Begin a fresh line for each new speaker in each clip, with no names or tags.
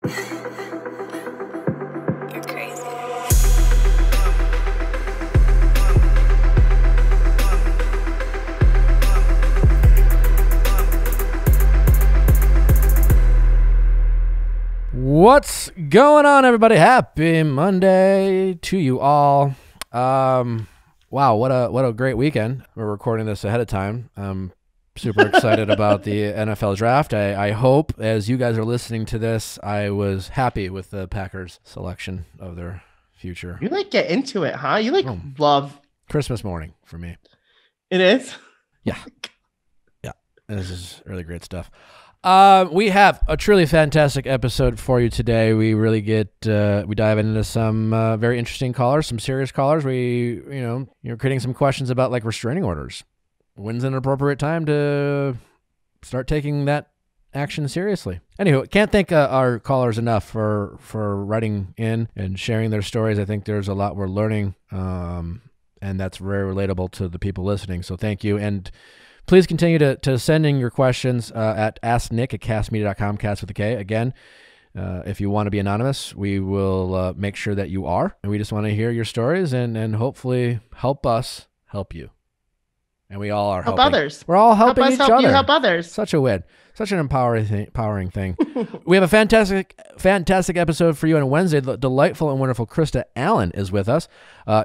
You're crazy.
What's going on, everybody? Happy Monday to you all. Wow, what a great weekend. We're recording this ahead of time. I'm super excited about the NFL draft. I hope, as you guys are listening to this, I was happy with the Packers' selection of their future.
You get into it, huh? You love
Christmas morning for me.
it is?
Yeah. Yeah. This is really great stuff. We have a truly fantastic episode for you today. We really we dive into some very interesting callers, some serious callers. You're creating some questions about like restraining orders. When's an appropriate time to start taking that action seriously? Anywho, can't thank our callers enough for writing in and sharing their stories. I think there's a lot we're learning, and that's very relatable to the people listening. So thank you. And please continue to send in your questions at asknick@castmedia.com, cast with a K. Again, if you want to be anonymous, we will make sure that you are. And we just want to hear your stories and hopefully help us help you. And we all are
Help
helping
others.
We're all helping
help us
each
help
other.
You help others.
Such a win. Such an empowering thing. We have a fantastic episode for you on Wednesday. The delightful and wonderful Krista Allen is with us.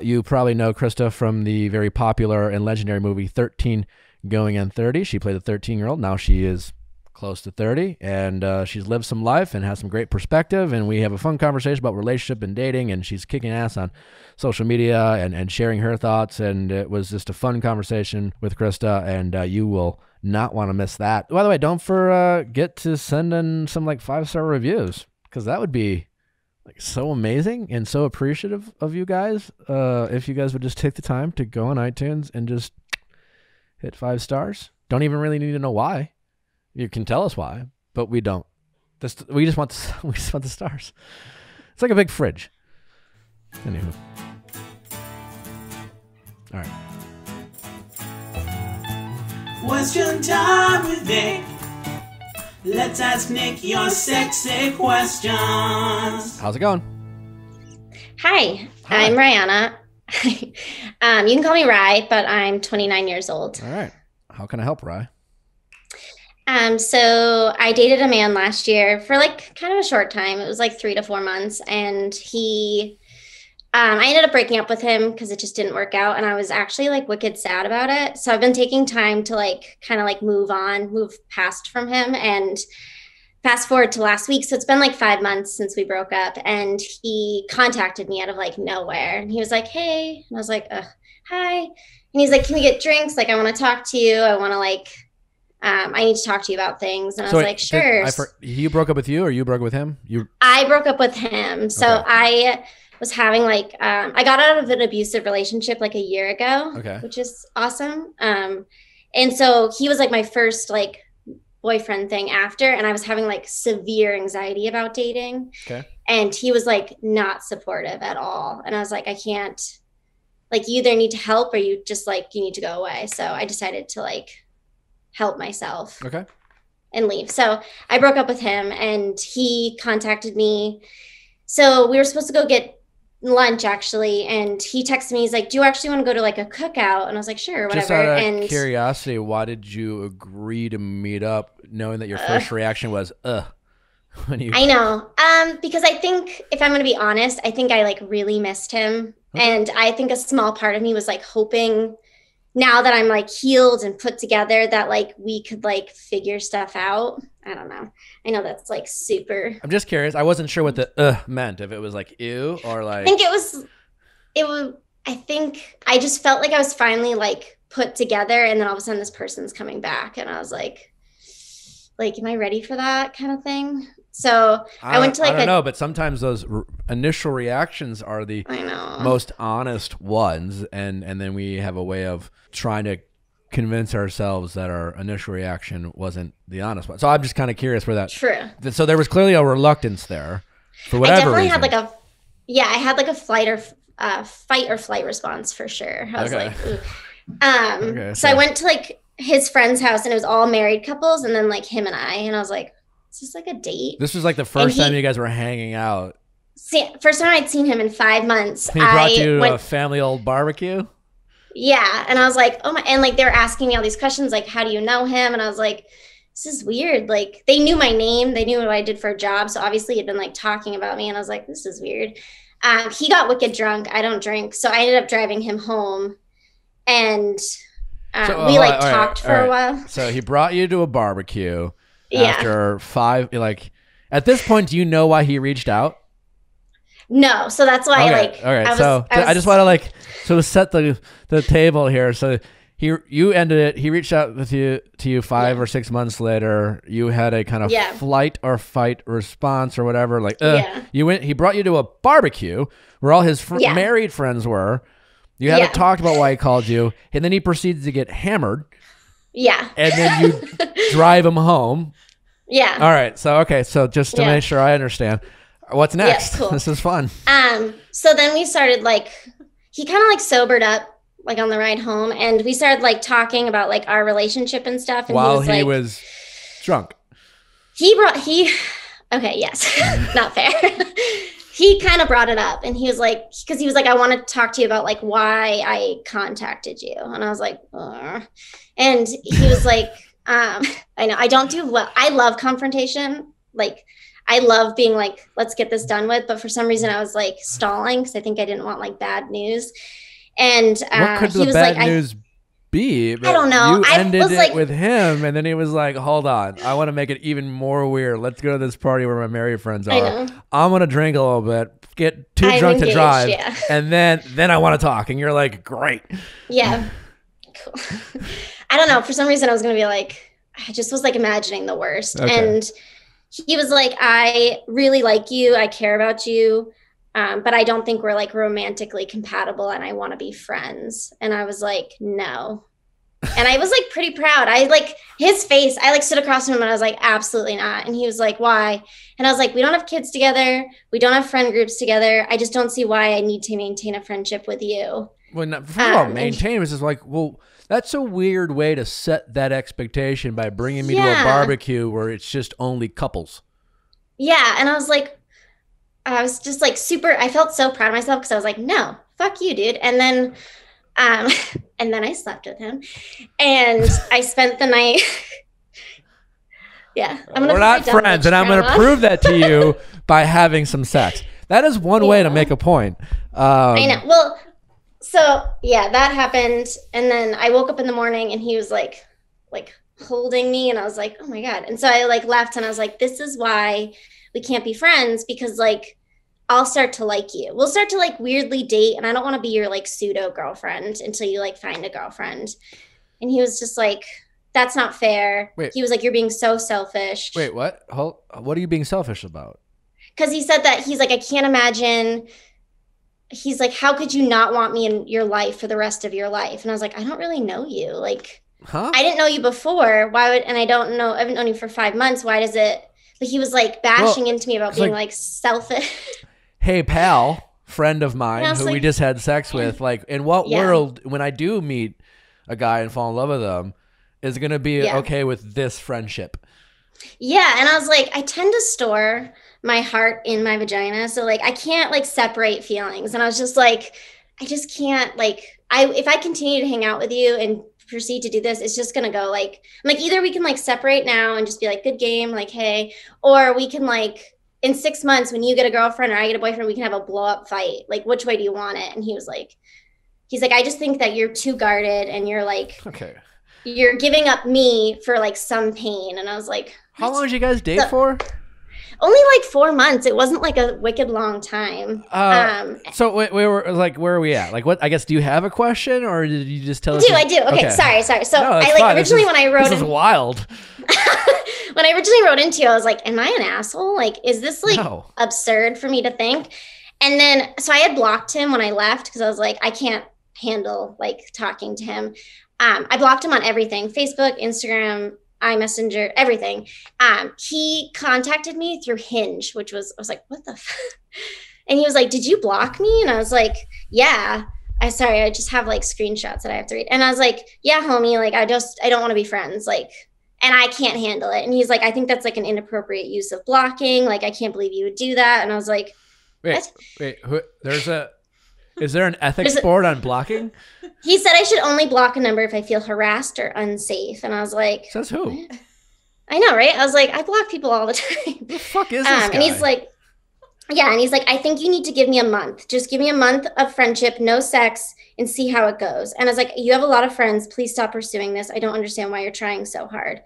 You probably know Krista from the very popular and legendary movie 13 Going on 30. She played a 13-year-old. Now she is close to 30, and she's lived some life and has some great perspective, and we have a fun conversation about relationship and dating, and she's kicking ass on social media and sharing her thoughts, and it was just a fun conversation with Krista, and you will not want to miss that. By the way, don't forget to send in some like 5-star reviews, because that would be like so amazing and so appreciative of you guys if you guys would just take the time to go on iTunes and just hit 5 stars. Don't even really need to know why. You can tell us why, but we don't. We just want the stars. It's like a big fridge. Anywho. All right.
Question time with Nick. Let's ask Nick your sexy questions.
How's it going?
Hi. I'm Rihanna. You can call me Rye, but I'm 29 years old.
All right. How can I help, Rye?
So I dated a man last year for like kind of a short time. It was like 3 to 4 months. And I ended up breaking up with him because it just didn't work out. And I was actually like wicked sad about it. So I've been taking time to like kind of like move past from him, and fast forward to last week. So it's been like 5 months since we broke up, and he contacted me out of like nowhere. And he was like, hey, and I was like, hi. And he's like, can we get drinks? Like, I want to talk to you. I want to like, I need to talk to you about things. And I was like, sure.
You broke up with you, or you broke up with him?
I broke up with him. So okay. I was having like, I got out of an abusive relationship like a year ago, which is awesome. And so he was like my first like boyfriend thing after, and I was having like severe anxiety about dating. Okay. And he was like not supportive at all. And I was like, I can't, like, you either need to help or you just like, you need to go away. So I decided to like help myself and leave. So I broke up with him, and he contacted me. So we were supposed to go get lunch actually, and he texted me. He's like, do you actually want to go to like a cookout? And I was like, sure, whatever.
Just out of curiosity, why did you agree to meet up knowing that your first reaction was I know, because I think, if I'm going to be honest, I think I like really missed him. And I think a small part of me was like hoping, now that I'm like healed and put together, that like we could like figure stuff out. I don't know. I know that's like super. I'm just curious. I wasn't sure what the meant. If it was like ew or like.
I think it was. I think I just felt like I was finally like put together, and then all of a sudden this person's coming back, and I was like, am I ready for that kind of thing? So I went to like, I
don't know, but sometimes those initial reactions are the most honest ones, and then we have a way of trying to convince ourselves that our initial reaction wasn't the honest one. So I'm just kind of curious where that.
True.
So there was clearly a reluctance there, for whatever reason.
Had like I had like a fight or flight response for sure. I was like, ooh. So I went to like his friend's house, and it was all married couples, and then like him and I was like, is this like a date?
This was like the first time you guys were hanging out.
First time I'd seen him in 5 months.
He brought you to a family old barbecue?
Yeah. And I was like, oh my, and like they were asking me all these questions, like, how do you know him? And I was like, this is weird. Like they knew my name. They knew what I did for a job. So obviously he'd been like talking about me. And I was like, this is weird. He got wicked drunk. I don't drink. So I ended up driving him home. And we talked for a while.
So he brought you to a barbecue after 5, like at this point, do you know why he reached out?
No. So that's why
I just want to like, so to set the table here. So you ended it. He reached out to you 5 or 6 months later. You had a kind of flight or fight response or whatever. Like, he brought you to a barbecue where all his married friends were. You haven't talked about why he called you, and then he proceeds to get hammered.
Yeah.
And then you drive him home.
Yeah.
All right. So just to make sure I understand, what's next? Cool. This is fun.
So then we started he kind of like sobered up like on the ride home, and we started like talking about like our relationship and stuff. And
while he was drunk.
Okay, yes. Not fair. He kind of brought it up, and he was like, because he was like, I want to talk to you about like why I contacted you. And I was like, ugh. And he was like, I know I don't do well. I love confrontation. Like I love being like, let's get this done with. But for some reason I was like stalling because I think I didn't want like bad news. And
what could the bad news be?
I don't know.
You ended it with him, and then he was like, hold on, I want to make it even more weird. Let's go to this party where my married friends are. I'm going to drink a little bit, get too drunk to drive, and then I want to talk. And you're like, great.
Yeah. Cool. I don't know. For some reason I was going to be like, I just was like imagining the worst. Okay. And he was like, I really like you. I care about you. But I don't think we're like romantically compatible, and I want to be friends. And I was like, no. And I was like pretty proud. I like his face. I like stood across from him and I was like, absolutely not. And he was like, why? And I was like, we don't have kids together. We don't have friend groups together. I just don't see why I need to maintain a friendship with you.
Well, first of all, maintain was just like, well, that's a weird way to set that expectation by bringing me to a barbecue where it's just only couples.
Yeah. And I was like, I was just like I felt so proud of myself because I was like, no, fuck you, dude. And then I slept with him and I spent the night.
We're not friends, and I'm going to prove that to you by having some sex. That is one way to make a point.
I know. Well, so that happened. And then I woke up in the morning and he was like holding me, and I was like, oh my God. And so I like left, and I was like, this is why we can't be friends, because like I'll start to like you. We'll start to like weirdly date, and I don't want to be your like pseudo girlfriend until you like find a girlfriend. And he was just like, that's not fair. Wait. He was like, you're being so selfish.
Wait, what? What are you being selfish about?
Because he said that he's like, I can't imagine. He's like, how could you not want me in your life for the rest of your life? And I was like, I don't really know you. Like, I didn't know you before. And I haven't known you for 5 months. Why does it? But he was like bashing into me about being like selfish.
Hey, pal, friend of mine who we just had sex with. Like, in what world, when I do meet a guy and fall in love with him, is going to be okay with this friendship?
Yeah. And I was like, I tend to store my heart in my vagina. So like, I can't like separate feelings. And I was just like, I just can't if I continue to hang out with you and proceed to do this, it's just gonna go like either we can like separate now and just be like, good game, like, hey, or we can like in 6 months when you get a girlfriend or I get a boyfriend, we can have a blow up fight. Like, which way do you want it? And he's like, I just think that you're too guarded and you're like, okay, you're giving up me for like some pain. And I was like,
how long did you guys date for?
Only like 4 months. It wasn't like a wicked long time.
So where are we at? Like, what? I guess, do you have a question, or did you just tell us?
I do. Okay, sorry. So no, I like originally when I wrote
this is wild.
When I originally wrote into you, I was like, am I an asshole? Like, is this like absurd for me to think? And then so I had blocked him when I left because I was like, I can't handle like talking to him. I blocked him on everything: Facebook, Instagram, iMessenger, everything. He contacted me through Hinge, I was like, what the fuck? And he was like, did you block me? And I was like, yeah. I just have like screenshots that I have to read. And I was like, yeah, homie, like, I don't want to be friends. Like, and I can't handle it. And he's like, I think that's like an inappropriate use of blocking. Like, I can't believe you would do that. And I was like, what?
Wait, is there an ethics board on blocking?
He said I should only block a number if I feel harassed or unsafe. And I was like,
says who?
What? I know, right? I was like, I block people all the time.
Who the fuck is this guy?
And he's like, yeah. And he's like, I think you need to give me a month. Just give me a month of friendship, no sex, and see how it goes. And I was like, you have a lot of friends. Please stop pursuing this. I don't understand why you're trying so hard.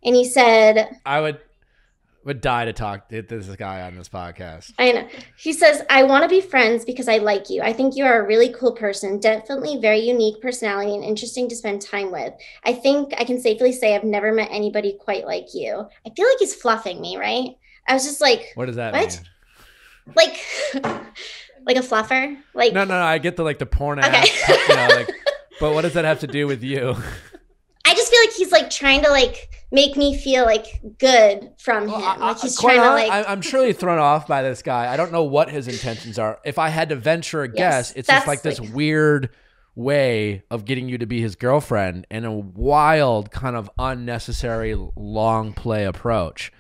And he said,
I would die to talk to this guy on this podcast.
I know. He says, I want to be friends because I like you. I think you are a really cool person, definitely very unique personality and interesting to spend time with. I think I can safely say I've never met anybody quite like you. I feel like he's fluffing me, right? I was just like,
what does that
mean? Like a fluffer? Like
No, I get the porn
okay.
ass, but what does that have to do with you?
I just feel like he's like trying to like make me feel like good from him. Like he's trying to like.
I'm surely thrown off by this guy. I don't know what his intentions are. If I had to venture a guess, it's just like this weird way of getting you to be his girlfriend in a wild kind of unnecessary long play approach.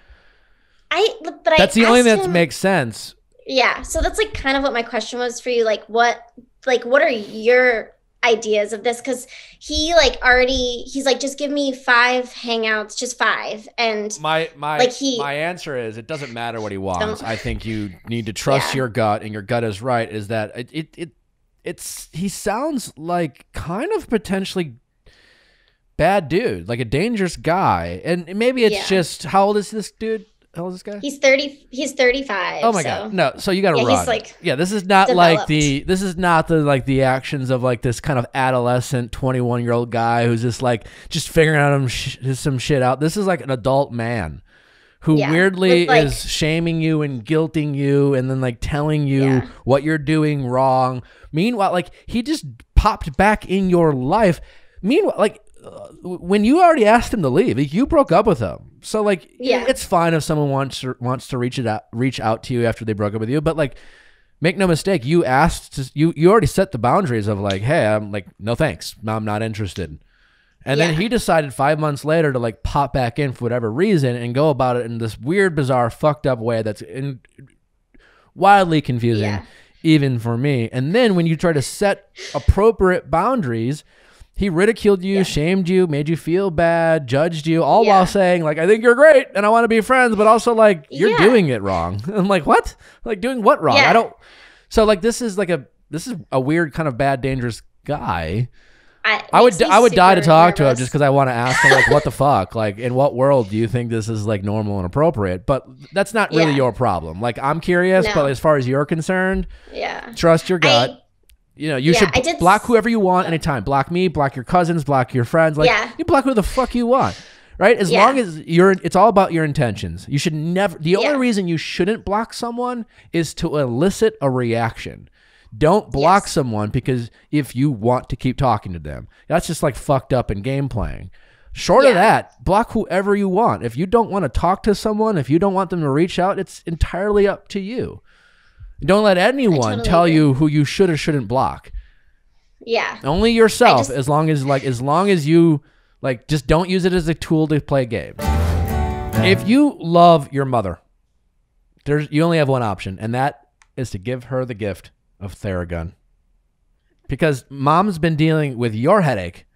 That's the only thing that makes sense.
Yeah. So that's like kind of what my question was for you. Like what are your ideas of this? Because he's like, just give me 5 hangouts, just 5. And
my answer is it doesn't matter what he wants. I think you need to trust your gut, and your gut is right, is that he sounds like kind of potentially bad dude, like a dangerous guy. And maybe it's just, how old is this dude? How old is this guy?
He's 30. He's 35.
Oh my God. No. So you got to run.
He's like,
this is not the actions of like this kind of adolescent 21-year-old guy who's just figuring out some shit out. This is like an adult man who weirdly is shaming you and guilting you and then like telling you what you're doing wrong. Meanwhile, like he just popped back in your life. Meanwhile, like when you already asked him to leave, like, you broke up with him. So like, it's fine if someone wants to reach out to you after they broke up with you. But like, make no mistake, you already set the boundaries of like, hey, I'm like, no thanks, I'm not interested. And then he decided 5 months later to like pop back in for whatever reason and go about it in this weird, bizarre, fucked up way that's wildly confusing, even for me. And then when you try to set appropriate boundaries, he ridiculed you, shamed you, made you feel bad, judged you, all while saying, like, I think you're great and I want to be friends, but also, like, you're doing it wrong. I'm like, what? Like, doing what wrong? I don't. So, like, this is a weird kind of bad, dangerous guy. I would die to talk to him just because I want to ask him, like, what the fuck? Like, in what world do you think this is, like, normal and appropriate? But that's not really your problem. Like, I'm curious, but as far as you're concerned, trust your gut. You should block whoever you want anytime. Block me, block your cousins, block your friends. Like, you block who the fuck you want, right? As long as it's all about your intentions. You should never, the only reason you shouldn't block someone is to elicit a reaction. Don't block someone because if you want to keep talking to them. That's just like fucked up and game playing. Short of that, block whoever you want. If you don't want to talk to someone, if you don't want them to reach out, it's entirely up to you. Don't let anyone tell you who you should or shouldn't block. Yeah. Only yourself, as long as you like, just don't use it as a tool to play games. If you love your mother, you only have one option, and that is to give her the gift of Theragun. Because mom's been dealing with your headache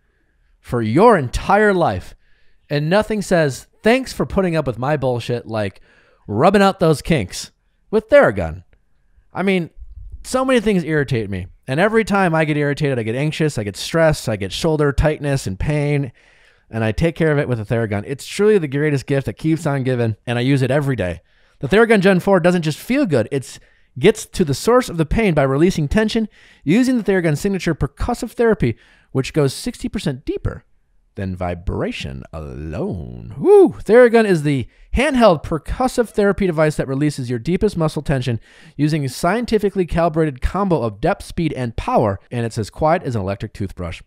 for your entire life, and nothing says thanks for putting up with my bullshit like rubbing out those kinks with Theragun. I mean, so many things irritate me. And every time I get irritated, I get anxious, I get stressed, I get shoulder tightness and pain, and I take care of it with a Theragun. It's truly the greatest gift that keeps on giving, and I use it every day. The Theragun Gen 4 doesn't just feel good, it gets to the source of the pain by releasing tension using the Theragun signature percussive therapy, which goes 60% deeper than vibration alone. Woo! Theragun is the handheld percussive therapy device that releases your deepest muscle tension using a scientifically calibrated combo of depth, speed, and power, and it's as quiet as an electric toothbrush.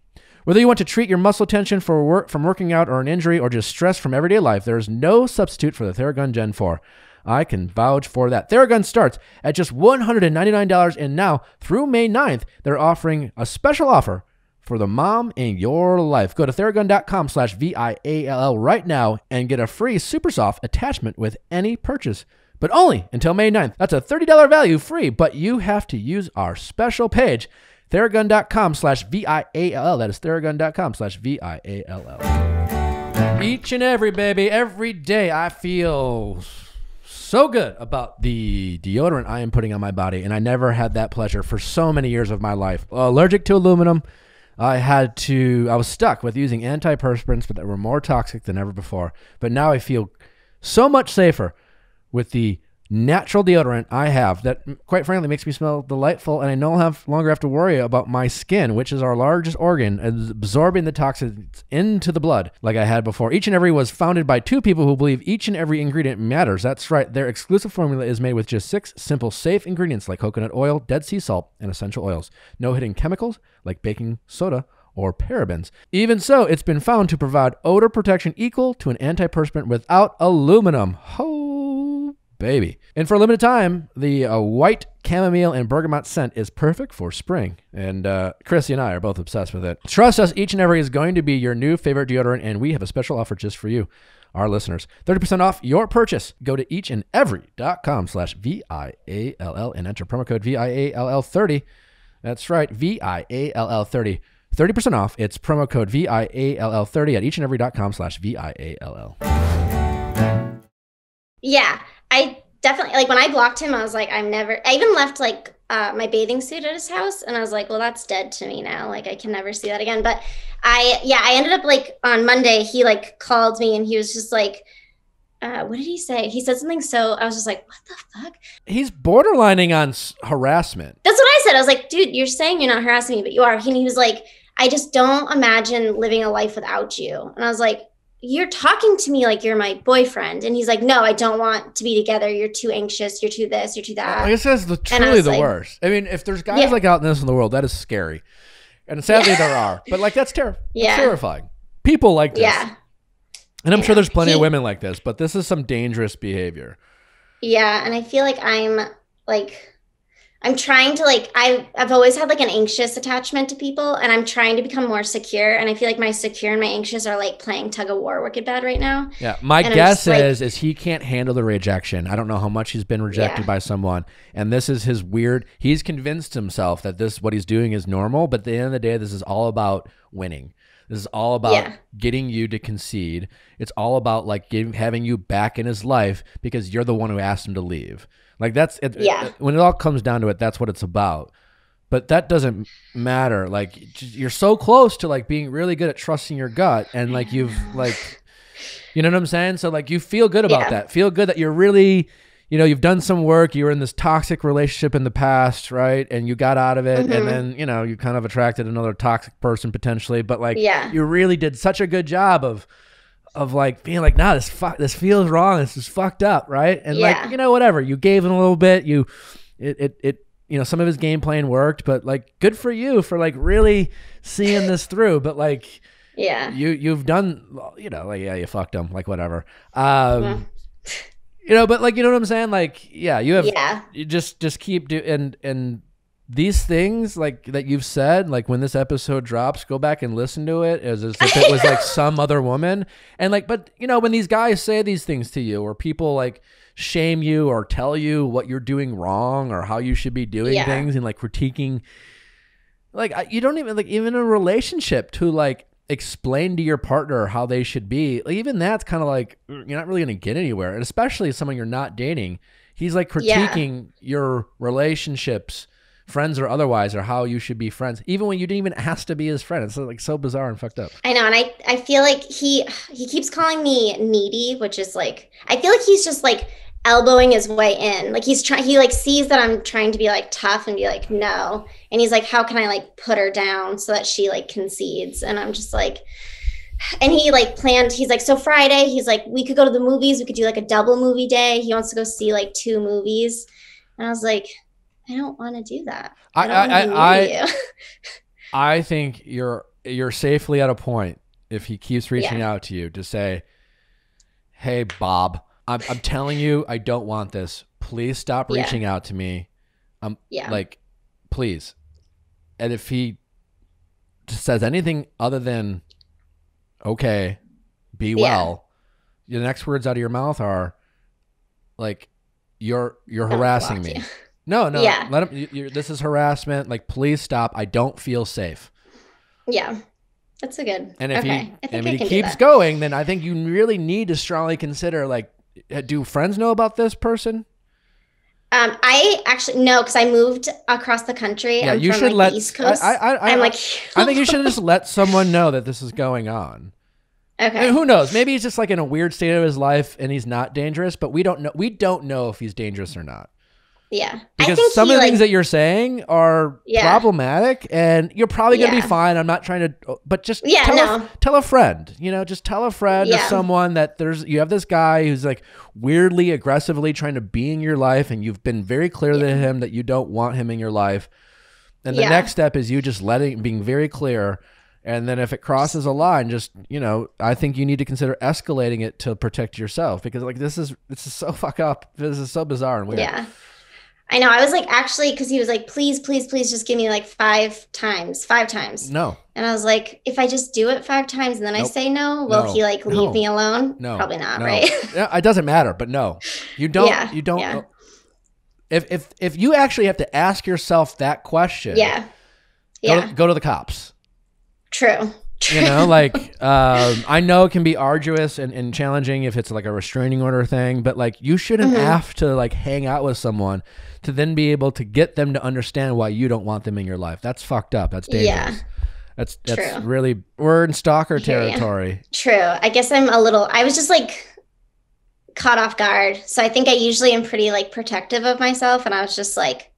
Whether you want to treat your muscle tension from working out or an injury or just stress from everyday life, there is no substitute for the Theragun Gen 4. I can vouch for that. Theragun starts at just $199, and now through May 9th, they're offering a special offer for the mom in your life. Go to theragun.com/VIALL right now and get a free super soft attachment with any purchase, but only until May 9th. That's a $30 value free, but you have to use our special page, theragun.com/VIALL. That is theragun.com/VIALL. Each and every day I feel so good about the deodorant I am putting on my body, and I never had that pleasure for so many years of my life. Allergic to aluminum, I was stuck with using antiperspirants, but that were more toxic than ever before. But now I feel so much safer with the natural deodorant I have that, quite frankly, makes me smell delightful, and I no longer have to worry about my skin, which is our largest organ, absorbing the toxins into the blood like I had before. Each and Every was founded by two people who believe each and every ingredient matters. That's right. Their exclusive formula is made with just 6 simple, safe ingredients like coconut oil, Dead Sea salt, and essential oils. No hidden chemicals like baking soda or parabens. Even so, it's been found to provide odor protection equal to an antiperspirant without aluminum. Baby. And for a limited time, the white chamomile and bergamot scent is perfect for spring. And Chrissy and I are both obsessed with it. Trust us, Each and Every is going to be your new favorite deodorant, and we have a special offer just for you, our listeners. 30% off your purchase. Go to eachandevery.com/VIALL and enter promo code VIALL30. That's right, VIALL30. 30% off. It's promo code VIALL30 at eachandevery.com/VIALL.
Yeah, I definitely, like, when I blocked him, I was like, I even left like my bathing suit at his house, and I was like, well, that's dead to me now. Like, I can never see that again. But I ended up, like, on Monday, he like called me and he was just like, what did he say? He said something. So I was just like, what the fuck? He's
borderlining on harassment.
That's what I said. I was like, dude, you're saying you're not harassing me, but you are. And he was like, I just don't imagine living a life without you. And I was like, you're talking to me like you're my boyfriend. And he's like, no, I don't want to be together. You're too anxious. You're too this. You're too that.
I guess that's truly the worst. I mean, if there's guys like out in this in the world, that is scary. And sadly there are. But like, that's terrifying. People like this. Yeah. And I'm sure there's plenty of women like this, but this is some dangerous behavior.
Yeah. And I feel like I'm trying to, like, I've always had like an anxious attachment to people, and I'm trying to become more secure. And I feel like my secure and my anxious are like playing tug of war wicked bad right now.
Yeah. My guess is he can't handle the rejection. I don't know how much he's been rejected by someone. And this is his he's convinced himself that what he's doing is normal. But at the end of the day, this is all about winning. This is all about getting you to concede. It's all about like having you back in his life because you're the one who asked him to leave. Like that's it. When it all comes down to it, that's what it's about. But that doesn't matter. Like, you're so close to like being really good at trusting your gut, and like you've like, you know what I'm saying? So like you feel good about that. Feel good that you're really, you know, you've done some work. You were in this toxic relationship in the past, right? And you got out of it, and then you know you kind of attracted another toxic person potentially. But like, you really did such a good job of like being like, nah, this feels wrong. This is fucked up, right? And like, you know, whatever. You gave him a little bit. You know, some of his game plan worked, but like, good for you for like really seeing this through. But like, you've done, you know, like, you fucked him, like whatever. You know, but like, you know what I'm saying? Like, you just keep doing, and these things like that you've said, like when this episode drops, go back and listen to it as if it was like some other woman. And like, but you know, when these guys say these things to you, or people like shame you or tell you what you're doing wrong or how you should be doing things, and like critiquing, like you don't even like, even a relationship to like explain to your partner how they should be. Like, even that's kind of like, you're not really going to get anywhere. And especially someone you're not dating, he's like critiquing your relationships, friends or otherwise, or how you should be friends, even when you didn't even ask to be his friend. It's like so bizarre and fucked up.
I know. And I feel like he keeps calling me needy, which is like, I feel like he's just like elbowing his way in. Like he like sees that I'm trying to be like tough and be like, no. And he's like, how can I like put her down so that she like concedes? And I'm just like, and he like planned, he's like, so Friday, he's like, we could go to the movies. We could do like a double movie day. He wants to go see like 2 movies. And I was like, I don't want to do that.
I think you're safely at a point, if he keeps reaching out to you, to say, hey, Bob, I'm telling you, I don't want this. Please stop reaching out to me. Like, please. And if he says anything other than, okay, be well, the next words out of your mouth are like, you're harassing me. No,
Yeah.
let him, this is harassment. Like, please stop. I don't feel safe.
Yeah. That's a good.
And if
he
keeps going, then I think you really need to strongly consider, like, do friends know about this person?
I actually no, because I moved across the country.
Yeah,
I'm
you
from,
should
like,
let
the East Coast. I'm like,
I think you should just let someone know that this is going on.
okay.
And who knows? Maybe he's just like in a weird state of his life and he's not dangerous, but we don't know. We don't know if he's dangerous or not.
Yeah.
Because
I think
some of the things that you're saying are problematic, and you're probably going to be fine. I'm not trying to, but just tell a friend, just tell a friend or someone that you have this guy who's like weirdly aggressively trying to be in your life, and you've been very clear to him that you don't want him in your life. And the next step is you just being very clear. And then if it crosses a line, just, I think you need to consider escalating it to protect yourself, because like, this is so fuck up. This is so bizarre and weird.
Yeah. I know. I was like, actually, because he was like, please, please, please just give me like 5 times.
No.
And I was like, if I just do it 5 times and then I say no, will he like leave me alone?
No.
Probably not, right?
Yeah, it doesn't matter, but no. You don't. You don't.
Yeah.
If you actually have to ask yourself that question, go to the cops.
True.
I know it can be arduous and challenging if it's like a restraining order thing, but like, you shouldn't have to like hang out with someone to then be able to get them to understand why you don't want them in your life. That's fucked up. That's dangerous.
Yeah.
That's really, we're in stalker territory.
True. I guess I was just like caught off guard. So I think I usually am pretty like protective of myself. And I was just like,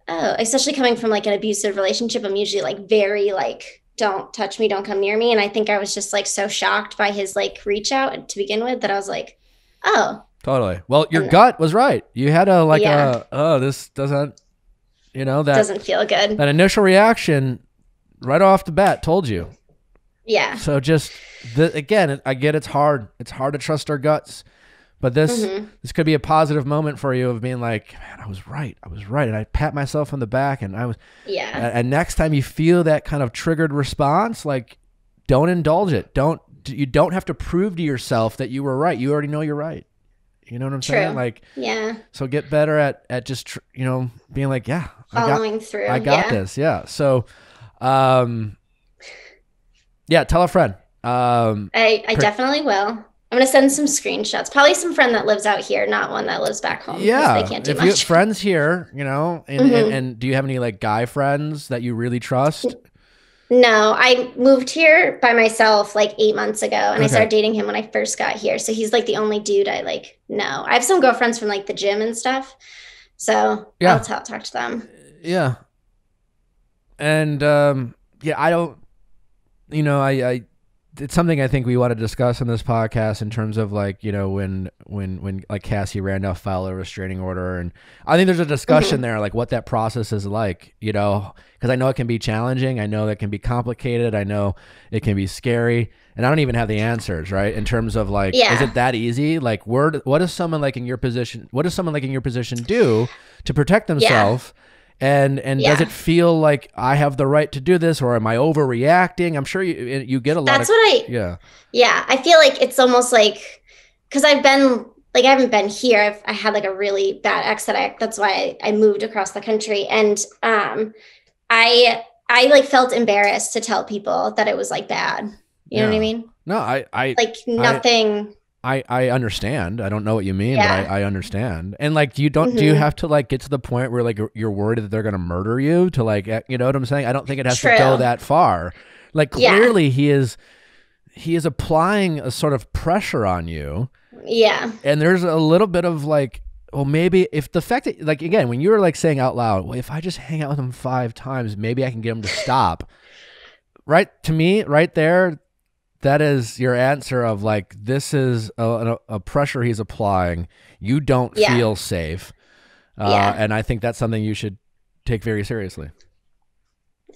oh, especially coming from like an abusive relationship, I'm usually like very like, don't touch me, don't come near me. And I think I was just like so shocked by his like reach out to begin with that I was like, oh.
Totally. Well, your gut was right. You had this doesn't, that
doesn't feel good.
That initial reaction right off the bat told you.
Yeah.
So just, again, I get it's hard. It's hard to trust our guts. But this could be a positive moment for you of being like, man, I was right. And I pat myself on the back, and I was.
Yeah.
And next time you feel that kind of triggered response, like, don't indulge it. You don't have to prove to yourself that you were right. You already know you're right. You know what I'm saying? Like,
yeah.
So get better at just, being like, yeah,
following through.
I got this. Yeah. So, tell a friend.
I definitely will. I'm going to send some screenshots. Probably some friend that lives out here, not one that lives back home.
Yeah.
They can't do
if
much.
you have friends here, and do you have any like guy friends that you really trust?
No, I moved here by myself like 8 months ago, and I started dating him when I first got here. So he's like the only dude I like know. I have some girlfriends from like the gym and stuff. So I'll talk to them. Yeah.
And I don't, it's something I think we want to discuss in this podcast in terms of like, when like Cassie Randolph filed a restraining order, and I think there's a discussion there, like what that process is like, because I know it can be challenging. I know that can be complicated. I know it can be scary, and I don't even have the answers, right? In terms of like, is it that easy? Like, what does someone like in your position do to protect themselves? And does it feel like I have the right to do this, or am I overreacting? I'm sure you get a lot.
That's I feel like it's almost like, because I haven't been here. I had like a really bad ex that's why I moved across the country, and I like felt embarrassed to tell people that it was like bad. You know what I mean?
No, I
like nothing.
I understand. I don't know what you mean, but I understand. And like, do you have to like get to the point where like you're worried that they're going to murder you to like, you know what I'm saying? I don't think it has to go that far. Like clearly he is applying a sort of pressure on you. Yeah. And there's a little bit of like, well, maybe if the fact that like, again, when you were like saying out loud, well, if I just hang out with him 5 times, maybe I can get him to stop. Right. To me, right there, that is your answer of like, this is a pressure he's applying. You don't feel safe. And I think that's something you should take very seriously.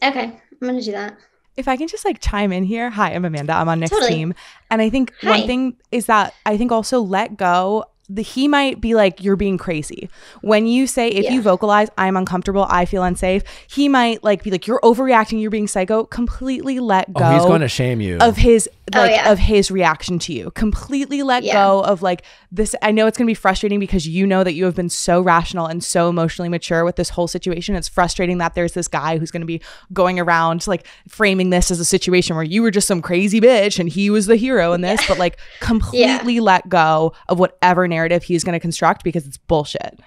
Okay. I'm going to do that.
If I can just like chime in here. Hi, I'm Amanda. I'm on Nick's team. And I think one thing is that I think also let go. he might be like, you're being crazy. When you say, if you vocalize, I'm uncomfortable, I feel unsafe, he might like be like, you're overreacting, you're being psycho. Completely let go.
Oh, he's going to shame you.
Of his of his reaction to you. Completely let go of like this. I know it's going to be frustrating because you know that you have been so rational and so emotionally mature with this whole situation. It's frustrating that there's this guy who's going to be going around like framing this as a situation where you were just some crazy bitch and he was the hero in this, but like completely let go of whatever narrative he's going to construct because it's bullshit.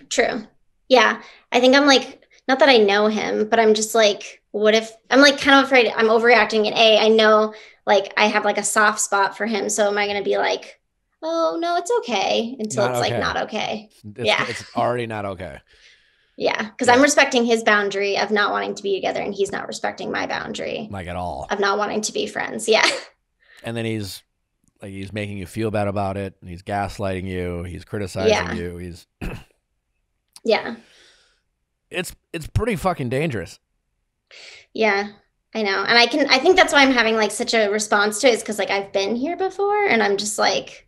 True. Yeah. I think I'm like, not that I know him, but I'm just like, what if I'm like kind of afraid I'm overreacting, and I know like I have like a soft spot for him. So am I going to be like, oh no, it's okay until it's like not okay.
It's already not okay.
Yeah. Cause I'm respecting his boundary of not wanting to be together, and he's not respecting my boundary.
Like at all.
Of not wanting to be friends. Yeah.
And then he's making you feel bad about it. And he's gaslighting you. He's criticizing you. He's
yeah.
It's pretty fucking dangerous.
Yeah, I know. And I think that's why I'm having like such a response to it, is because like I've been here before, and I'm just like,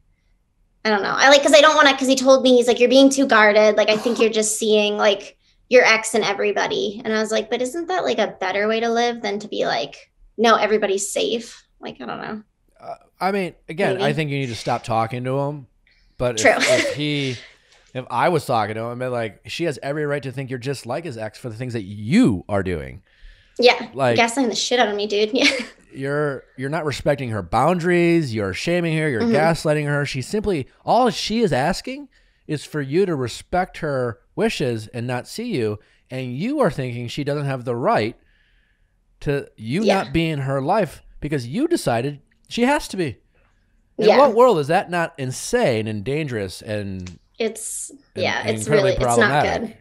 I don't know. Because I don't want to, because he told me, he's like, you're being too guarded. Like, I think you're just seeing like your ex and everybody. And I was like, but isn't that like a better way to live than to be like, no, everybody's safe? Like, I don't know.
I mean, again, maybe. I think you need to stop talking to him. But
true.
If I was talking to him, I'd be like, she has every right to think you're just like his ex for the things that you are doing.
Yeah,
like
gaslighting the shit out of me, dude. Yeah,
you're not respecting her boundaries. You're shaming her. You're gaslighting her. All she is asking is for you to respect her wishes and not see you. And you are thinking she doesn't have the right to not be in her life because you decided she has to be. In what world is that not insane and dangerous and
it's
really
problematic. It's not good.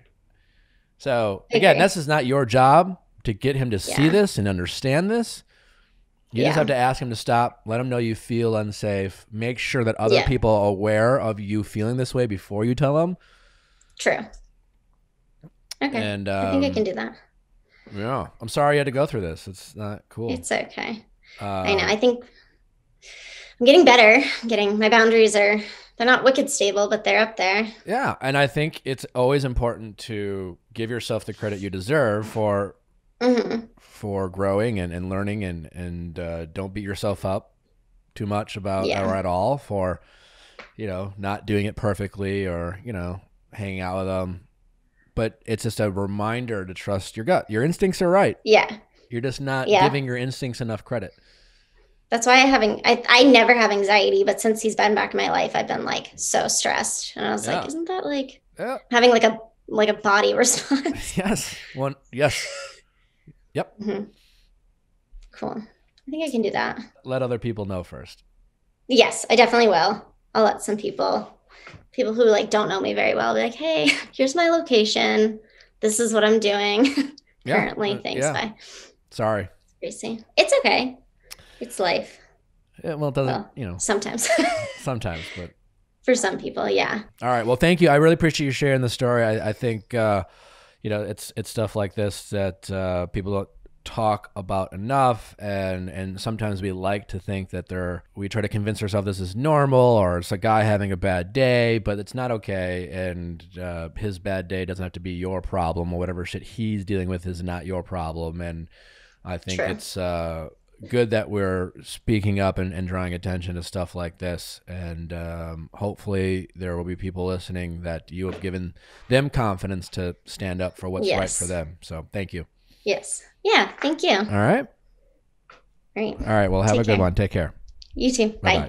So again, this is not your job to get him to see this and understand this. You just have to ask him to stop, let him know you feel unsafe, make sure that other people are aware of you feeling this way before you tell them.
True. Okay. And I think I can do that.
Yeah. I'm sorry you had to go through this. It's not cool.
It's okay. I know. I think I'm getting better. My boundaries they're not wicked stable, but they're up there.
Yeah. And I think it's always important to give yourself the credit you deserve for growing and learning, and don't beat yourself up too much about or at all for, not doing it perfectly or, hanging out with them. But it's just a reminder to trust your gut. Your instincts are right.
Yeah.
You're just not giving your instincts enough credit.
That's why I never have anxiety, but since he's been back in my life, I've been like so stressed. And I was like, isn't that like having like a body response?
Yes. Yes. Yep.
Cool. I think I can do that.
Let other people know first.
Yes, I definitely will. I'll let some people who like don't know me very well be like, hey, here's my location. This is what I'm doing currently. Thanks. Bye.
Sorry.
Crazy. It's okay. It's life.
Yeah, well, it doesn't,
sometimes.
Sometimes, but.
For some people, yeah.
All right. Well, thank you. I really appreciate you sharing the story. I think, it's stuff like this that people don't talk about enough, and sometimes we like to think that we try to convince ourselves this is normal, or it's a guy having a bad day, but it's not okay, and his bad day doesn't have to be your problem, or whatever shit he's dealing with is not your problem. And I think it's good that we're speaking up and drawing attention to stuff like this, and hopefully there will be people listening that you have given them confidence to stand up for what's right for them. So thank you.
Yes. Yeah. Thank you.
All right.
Great.
All right. Well, have a good one. Take care.
You too. Bye.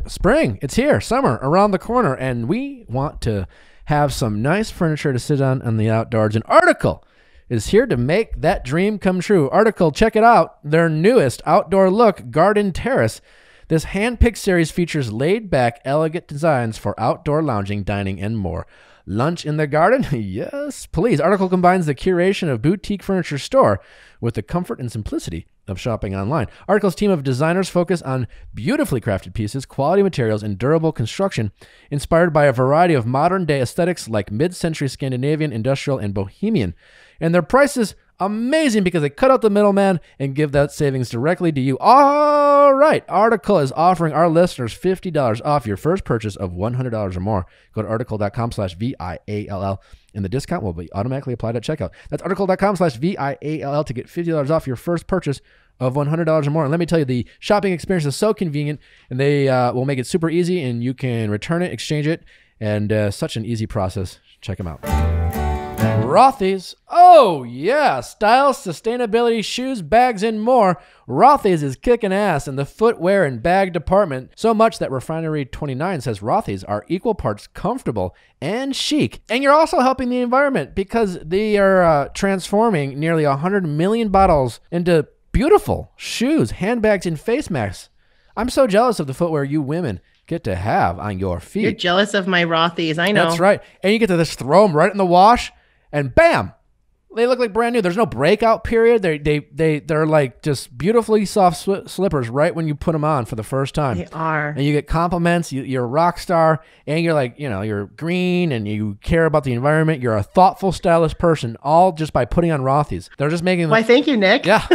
Spring. It's here. Summer around the corner. And we want to have some nice furniture to sit on in the outdoors. An Article is here to make that dream come true. Article, check it out. Their newest outdoor look, Garden Terrace. This hand-picked series features laid-back, elegant designs for outdoor lounging, dining, and more. Lunch in the garden? Yes, please. Article combines the curation of boutique furniture store with the comfort and simplicity of shopping online. Article's team of designers focus on beautifully crafted pieces, quality materials, and durable construction, inspired by a variety of modern-day aesthetics like mid-century Scandinavian, industrial, and bohemian. And their prices Amazing, because they cut out the middleman and give that savings directly to you. All right. Article is offering our listeners $50 off your first purchase of $100 or more. Go to article.com/VIALL and the discount will be automatically applied at checkout. That's article.com/VIALL to get $50 off your first purchase of $100 or more. And let me tell you, the shopping experience is so convenient, and they will make it super easy, and you can return it, exchange it, and such an easy process. Check them out. Rothy's. Oh, yeah. Style, sustainability, shoes, bags, and more. Rothy's is kicking ass in the footwear and bag department, so much that Refinery29 says Rothy's are equal parts comfortable and chic. And you're also helping the environment because they are transforming nearly 100 million bottles into beautiful shoes, handbags, and face masks. I'm so jealous of the footwear you women get to have on your feet.
You're jealous of my Rothy's. I know.
That's right. And you get to just throw them right in the wash, and bam, they look like brand new. There's no breakout period. They're like just beautifully soft slippers right when you put them on for the first time.
They are.
And you get compliments. You're a rock star, and you're like, you're green, and you care about the environment. You're a thoughtful, stylish person, all just by putting on Rothy's. They're just making them.
Why, thank you, Nick.
Yeah.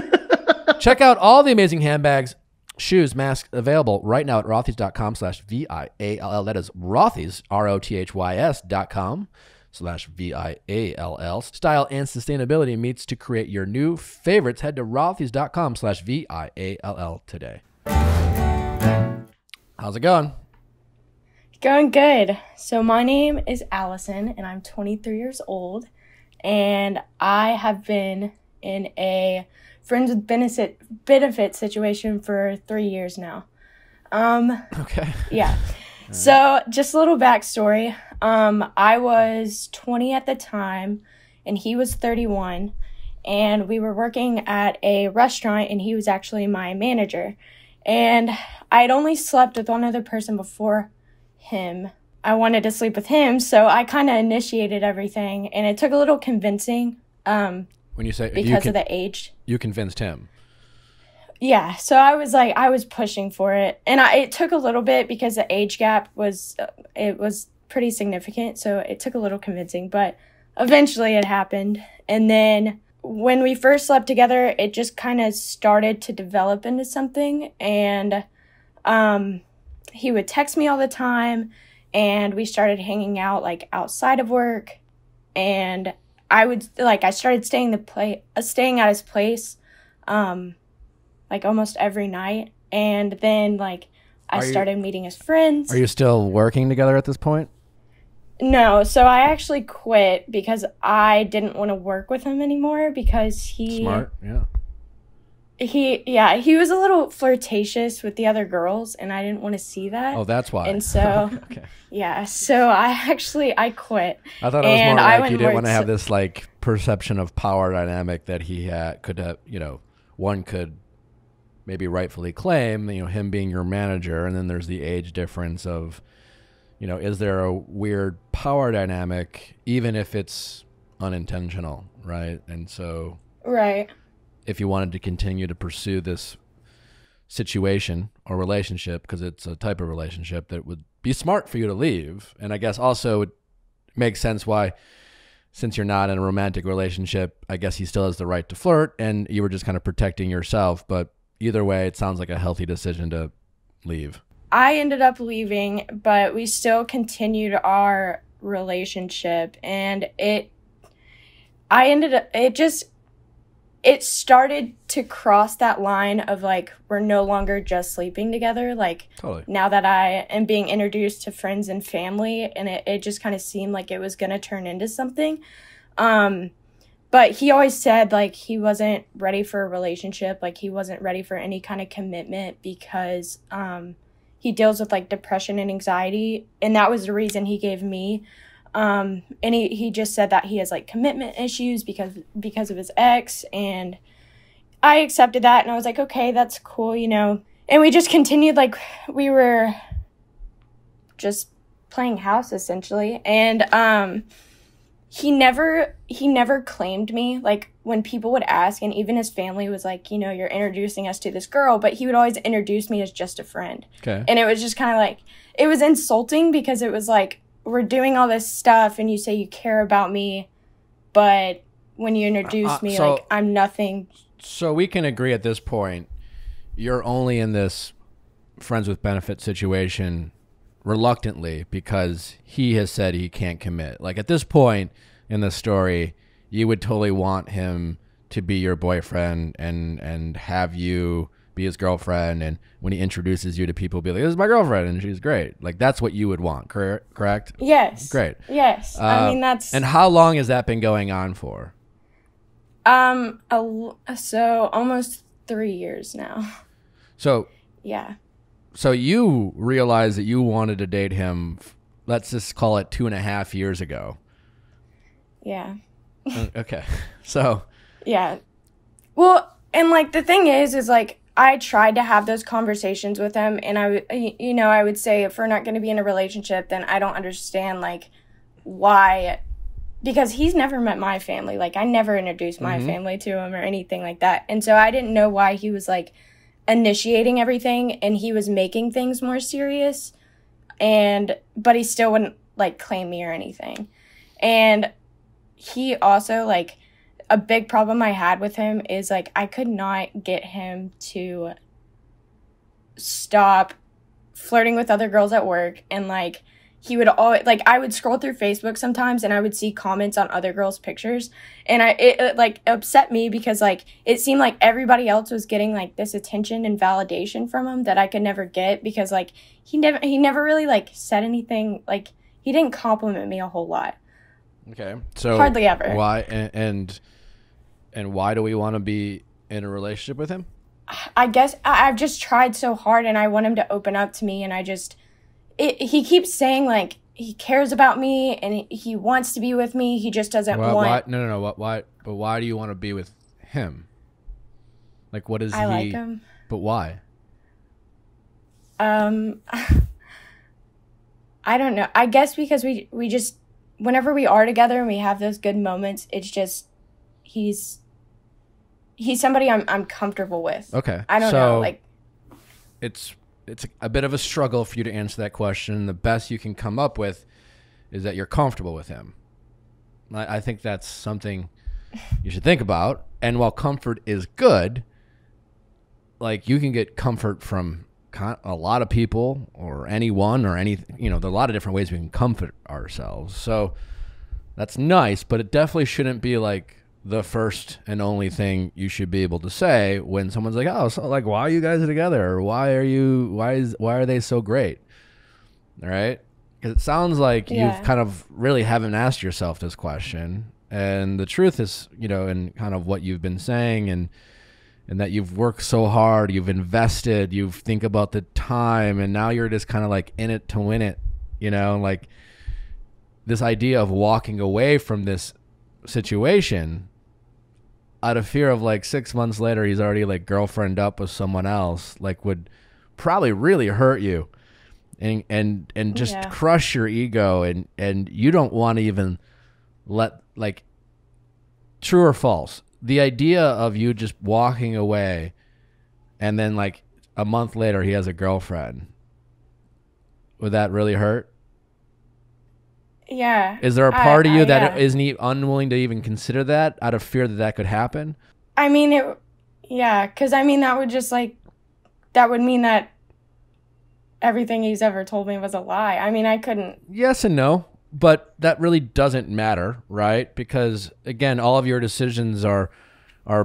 Check out all the amazing handbags, shoes, masks available right now at rothys.com/VIALL. That is Rothys, ROTHYS.com/VIALL. Style and sustainability meets to create your new favorites. Head to rothys.com/VIALL today. How's it going?
Going good. So my name is Allison, and I'm 23 years old, and I have been in a friends with benefit situation for 3 years now.
Okay.
Yeah. So just a little backstory. I was 20 at the time, and he was 31, and we were working at a restaurant, and he was actually my manager. And I'd only slept with one other person before him. I wanted to sleep with him, so I kind of initiated everything, and it took a little convincing.
When you say
because of the age,
you convinced him.
Yeah, so I was pushing for it, and it took a little bit because the age gap was pretty significant. So it took a little convincing, but eventually it happened. And then when we first slept together, it just kind of started to develop into something. And he would text me all the time, and we started hanging out like outside of work, and I started staying at his place, like almost every night. And then I started meeting his friends.
Are you still working together at this point?
No. So I actually quit because I didn't want to work with him anymore because
Smart. Yeah.
He was a little flirtatious with the other girls, and I didn't want to see that.
Oh, that's why.
And so,
okay.
Yeah, so I quit.
I thought it was more like you didn't want to have this perception of power dynamic that he could have, one could maybe rightfully claim, him being your manager, and then there's the age difference of, is there a weird power dynamic, even if it's unintentional, right? And so,
right.
If you wanted to continue to pursue this situation or relationship, because it's a type of relationship that would be smart for you to leave. And I guess also it makes sense why, since you're not in a romantic relationship, I guess he still has the right to flirt, and you were just kind of protecting yourself. But either way, it sounds like a healthy decision to leave.
I ended up leaving, but we still continued our relationship, and it started to cross that line of we're no longer just sleeping together.
Totally.
Now that I am being introduced to friends and family, and it just kind of seemed like it was going to turn into something. But he always said he wasn't ready for a relationship. He wasn't ready for any kind of commitment because he deals with depression and anxiety. And that was the reason he gave me. And he just said that he has commitment issues because of his ex, and I accepted that, and I was like, okay, that's cool, and we just continued, we were just playing house essentially. And he never claimed me. When people would ask, and even his family was you're introducing us to this girl, but he would always introduce me as just a friend.
Okay.
And it was just kind of it was insulting because it was we're doing all this stuff and you say you care about me, but when you introduced me,
so-
like I'm nothing.
So we can agree at this point, you're only in this friends with benefit situation reluctantly because he has said he can't commit. Like at this point in the story, you would totally want him to be your boyfriend and have you be his girlfriend, and when he introduces you to people, be like, this is my girlfriend and she's great. Like that's what you would want, correct?
Yes.
Great.
Yes. I mean, that's...
And how long has that been going on for?
So almost 3 years now.
So
Yeah.
So you realized that you wanted to date him, let's just call it 2.5 years ago.
Yeah.
Okay. So.
Yeah. Well, and like the thing is like I tried to have those conversations with him, and I would say if we're not going to be in a relationship, then I don't understand like why, because he's never met my family. Like I never introduced my family to him or anything like that. And so I didn't know why he was like initiating everything, and he was making things more serious, but he still wouldn't like claim me or anything. And he also like, a big problem I had with him is like I could not get him to stop flirting with other girls at work, and like he would always, like, I would scroll through Facebook sometimes and I would see comments on other girls' pictures, and it like upset me because like it seemed like everybody else was getting like this attention and validation from him that I could never get, because like he never really like said anything, like he didn't compliment me a whole lot.
Okay. So
hardly ever.
Why and why do we want to be in a relationship with him?
I guess I've just tried so hard, and I want him to open up to me, and he keeps saying like he cares about me and he wants to be with me. He just doesn't want.
Why, no. Why? But why do you want to be with him? Like, what is he?
I like him.
But why?
I don't know. I guess because we just, whenever we are together and we have those good moments, it's just he's somebody I'm comfortable with.
Okay.
I don't know. Like,
it's a bit of a struggle for you to answer that question. The best you can come up with is that you're comfortable with him. I think that's something you should think about. And while comfort is good, like you can get comfort from a lot of people or anyone or any, there are a lot of different ways we can comfort ourselves. So that's nice, but it definitely shouldn't be like the first and only thing you should be able to say when someone's like, oh, so like, why are you guys together? Or why are they so great? All right. Because it sounds like you've kind of really haven't asked yourself this question. And the truth is, and kind of what you've been saying and that you've worked so hard, you've invested, you think about the time, and now you're just kind of like in it to win it, like this idea of walking away from this situation out of fear of like 6 months later he's already like girlfriend up with someone else, like would probably really hurt you and just crush your ego, and you don't want to even let, like, true or false, the idea of you just walking away and then like a month later he has a girlfriend, would that really hurt?
Yeah.
Is there a part of you that isn't unwilling to even consider that out of fear that could happen?
I mean, because I mean, that would just like, that would mean that everything he's ever told me was a lie. I mean, I couldn't.
Yes and no, but that really doesn't matter, right? Because again, all of your decisions are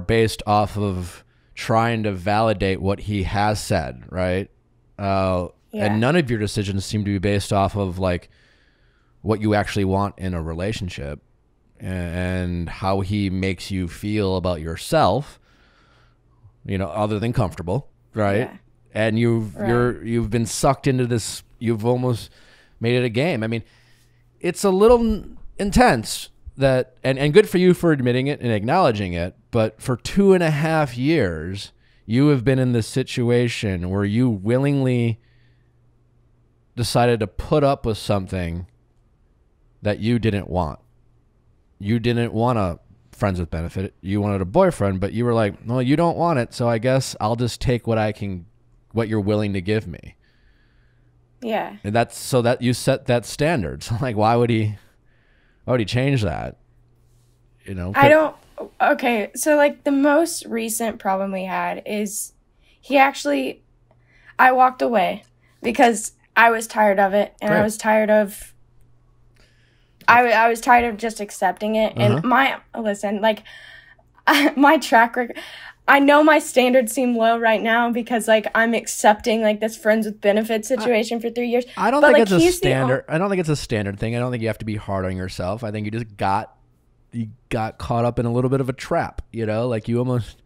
based off of trying to validate what he has said, right? And none of your decisions seem to be based off of like what you actually want in a relationship and how he makes you feel about yourself, other than comfortable, right? Yeah. And you've been sucked into this, you've almost made it a game. I mean, it's a little intense that, and good for you for admitting it and acknowledging it, but for 2.5 years, you have been in this situation where you willingly decided to put up with something that you didn't want. You didn't want a friends with benefit. You wanted a boyfriend, but you were like, well, you don't want it, so I guess I'll just take what you're willing to give me.
Yeah.
And that's so that you set that standard. So like, why would he change that?
Okay, so like the most recent problem we had is I walked away because I was tired of it, and
Great.
I was tired of I was tired of just accepting it. And my track record, I know my standards seem low right now because like I'm accepting like this friends with benefits situation for 3 years.
I don't think it's a standard. I don't think it's a standard thing. I don't think you have to be hard on yourself. I think you just got caught up in a little bit of a trap, you know, like you almost,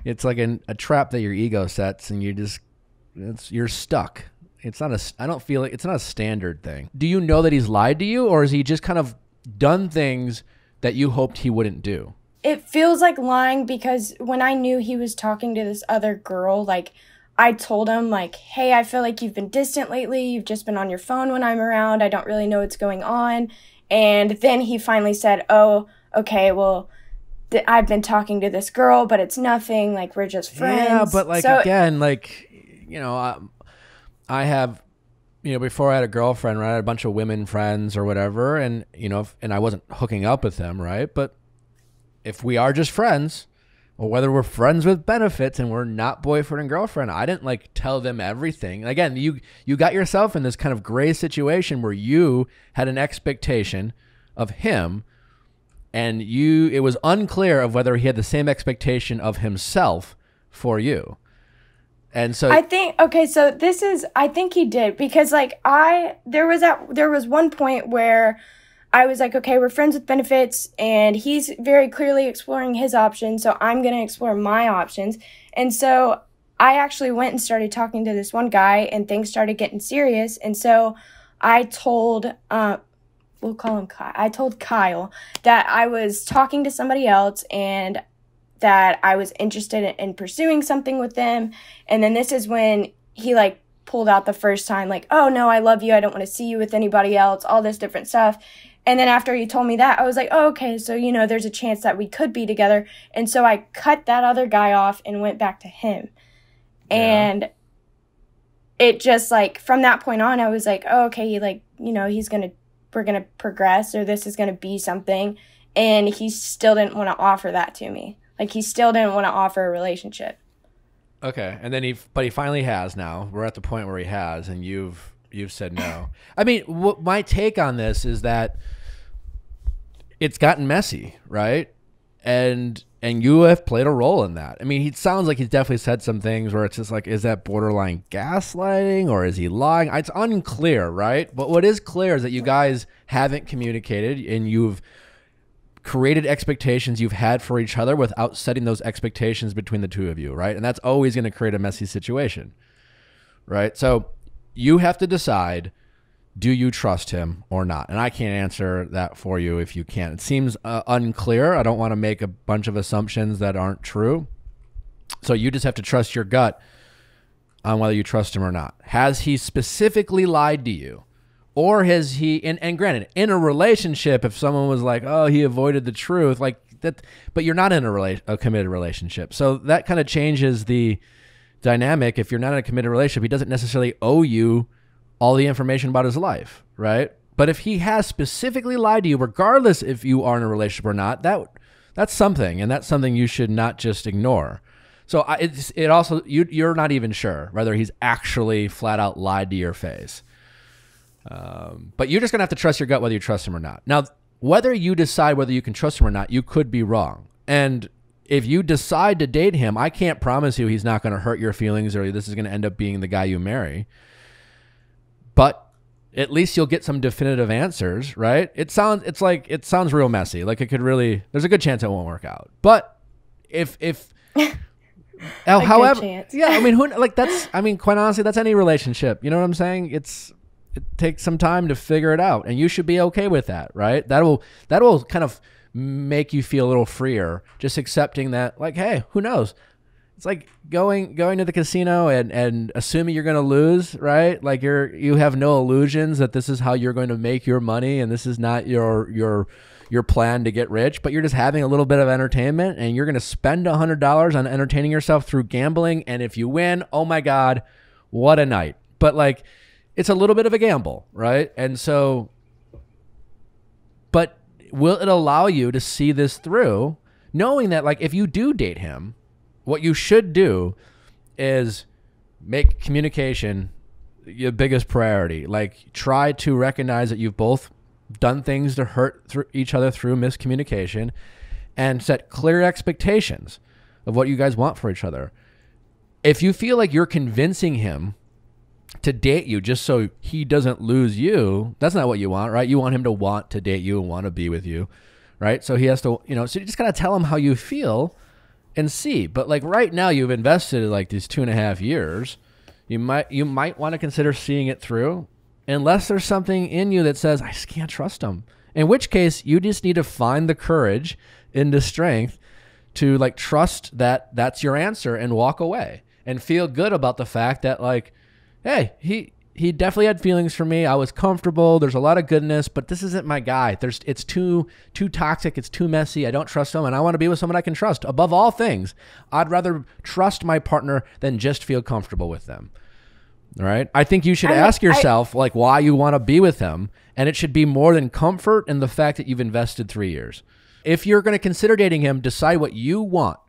it's like a trap that your ego sets, and you're stuck. It's not I don't feel like it's not a standard thing. Do you know that he's lied to you, or has he just kind of done things that you hoped he wouldn't do?
It feels like lying because when I knew he was talking to this other girl, like I told him like, hey, I feel like you've been distant lately. You've just been on your phone when I'm around. I don't really know what's going on. And then he finally said, oh, okay, well, I've been talking to this girl, but it's nothing. Like, we're just friends.
Yeah, but like, again, like, you know, I have, you know, before I had a girlfriend, right, I had a bunch of women friends or whatever. And, you know, and I wasn't hooking up with them, right? But if we are just friends, or whether we're friends with benefits and we're not boyfriend and girlfriend, I didn't like tell them everything. Again, you got yourself in this kind of gray situation where you had an expectation of him, and it was unclear of whether he had the same expectation of himself for you. And so
I think, okay, so I think he did, because like there was one point where I was like, okay, we're friends with benefits, and he's very clearly exploring his options, so I'm going to explore my options. And so I actually went and started talking to this one guy, and things started getting serious. And so I told, we'll call him Kyle. I told Kyle that I was talking to somebody else and that I was interested in pursuing something with them. And then this is when he like pulled out the first time, like, oh no, I love you. I don't want to see you with anybody else, all this different stuff. And then after he told me that, I was like, oh, okay, so, you know, there's a chance that we could be together. And so I cut that other guy off and went back to him. Yeah. And it just, like, from that point on, I was like, oh, okay, like, you know, we're going to progress, or this is going to be something. And he still didn't want to offer that to me. Like, he still didn't want to offer a relationship.
Okay. And then he finally has now. We're at the point where he has, and you've said no. I mean, my take on this is that it's gotten messy, right? And you have played a role in that. I mean, he sounds like he's definitely said some things where it's just like, is that borderline gaslighting, or is he lying? It's unclear, right? But what is clear is that you guys haven't communicated, and you've created expectations you've had for each other without setting those expectations between the two of you, right? And that's always going to create a messy situation, right? So you have to decide, do you trust him or not? And I can't answer that for you if you can't. It seems unclear. I don't want to make a bunch of assumptions that aren't true. So you just have to trust your gut on whether you trust him or not. Has he specifically lied to you? Or has he, and granted, in a relationship, if someone was like, oh, he avoided the truth, like that, but you're not in a committed relationship. So that kind of changes the dynamic. If you're not in a committed relationship, he doesn't necessarily owe you all the information about his life, right? But if he has specifically lied to you, regardless if you are in a relationship or not, that's something, and that's something you should not just ignore. So it also, you're not even sure whether he's actually flat out lied to your face. But you're just going to have to trust your gut whether you trust him or not. Now, whether you decide whether you can trust him or not, you could be wrong. And if you decide to date him, I can't promise you he's not going to hurt your feelings, or this is going to end up being the guy you marry. But at least you'll get some definitive answers, right? It sounds real messy. Like, it could really, there's a good chance it won't work out. But if however, yeah, I mean, quite honestly, that's any relationship. You know what I'm saying? It takes some time to figure it out, and you should be okay with that, right? That will kind of make you feel a little freer, just accepting that, like, hey, who knows? It's like going to the casino and assuming you're going to lose, right? Like you have no illusions that this is how you're going to make your money, and this is not your plan to get rich, but you're just having a little bit of entertainment, and you're going to spend $100 on entertaining yourself through gambling. And if you win, oh my God, what a night. But like, it's a little bit of a gamble, right? And so, but will it allow you to see this through knowing that like if you do date him, what you should do is make communication your biggest priority. Like try to recognize that you've both done things to hurt each other through miscommunication, and set clear expectations of what you guys want for each other. If you feel like you're convincing him to date you just so he doesn't lose you, that's not what you want, right? You want him to want to date you and want to be with you, right? So he has to, so you just gotta tell him how you feel and see. But like right now you've invested like these 2.5 years. You might want to consider seeing it through, unless there's something in you that says, I just can't trust him. In which case you just need to find the courage and the strength to like trust that that's your answer and walk away and feel good about the fact that like, hey, he definitely had feelings for me. I was comfortable. There's a lot of goodness, but this isn't my guy. It's too toxic. It's too messy. I don't trust him, and I want to be with someone I can trust. Above all things, I'd rather trust my partner than just feel comfortable with them. All right. I think you should ask yourself like why you want to be with him, and it should be more than comfort and the fact that you've invested 3 years. If you're going to consider dating him, decide what you want.